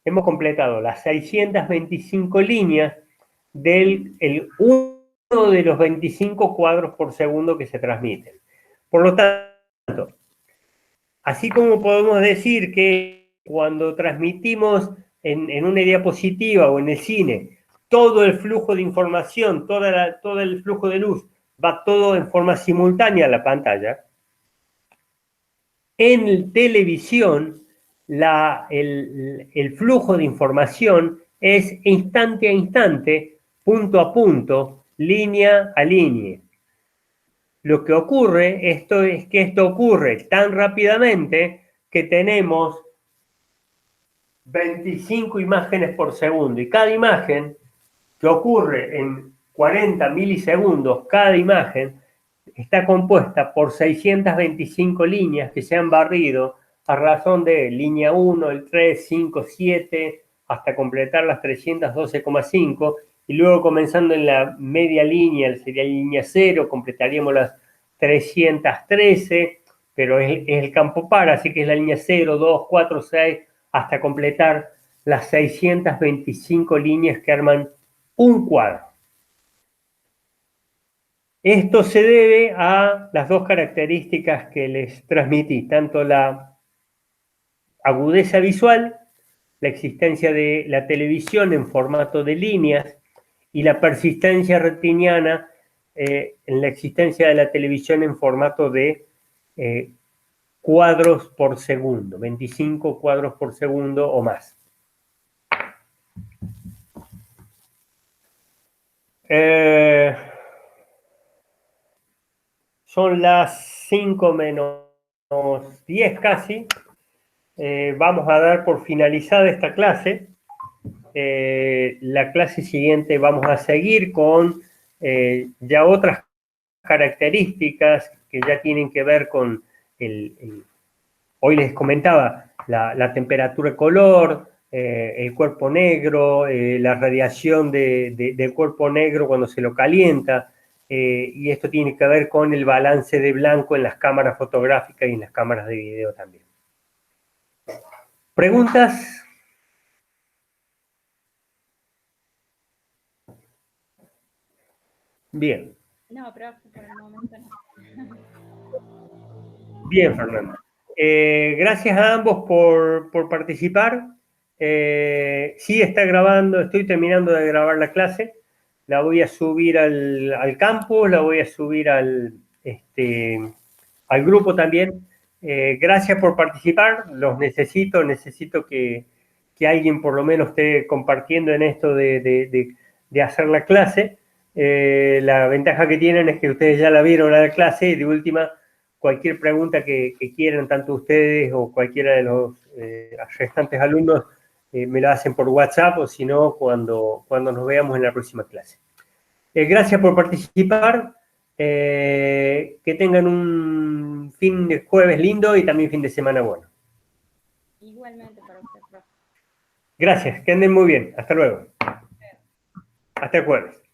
Hemos completado las 625 líneas del uno de los 25 cuadros por segundo que se transmiten. Por lo tanto, así como podemos decir que cuando transmitimos en una diapositiva o en el cine, todo el flujo de información, todo el flujo de luz, va todo en forma simultánea a la pantalla, en televisión el flujo de información es instante a instante, punto a punto, línea a línea. Lo que ocurre, es que esto ocurre tan rápidamente que tenemos 25 imágenes por segundo y cada imagen, que ocurre en 40 milisegundos, cada imagen está compuesta por 625 líneas que se han barrido a razón de línea 1, el 3, 5, 7, hasta completar las 312,5, y luego comenzando en la media línea, sería línea 0, completaríamos las 313, pero es el campo par, así que es la línea 0, 2, 4, 6, hasta completar las 625 líneas que arman un cuadro. Esto se debe a las dos características que les transmití, tanto la agudeza visual, la existencia de la televisión en formato de líneas y la persistencia retiniana en la existencia de la televisión en formato de cuadros por segundo, 25 cuadros por segundo o más. Son las 5 menos 10 casi. Vamos a dar por finalizada esta clase. La clase siguiente vamos a seguir con ya otras características que ya tienen que ver con hoy les comentaba, la temperatura de color, el cuerpo negro, la radiación del cuerpo negro cuando se lo calienta, y esto tiene que ver con el balance de blanco en las cámaras fotográficas y en las cámaras de video también. ¿Preguntas? Bien. No, profe, por el momento no. Bien, Fernando. Gracias a ambos por participar. Sí, está grabando, estoy terminando de grabar la clase. La voy a subir al campus, la voy a subir al grupo también. Gracias por participar, los necesito que alguien por lo menos esté compartiendo en esto de hacer la clase. La ventaja que tienen es que ustedes ya la vieron la clase y de última, cualquier pregunta que quieran, tanto ustedes o cualquiera de los restantes alumnos, me la hacen por WhatsApp o si no, cuando nos veamos en la próxima clase. Gracias por participar. Que tengan un fin de jueves lindo y también fin de semana bueno. Igualmente para usted, profe. Gracias, que anden muy bien. Hasta luego. Hasta el jueves.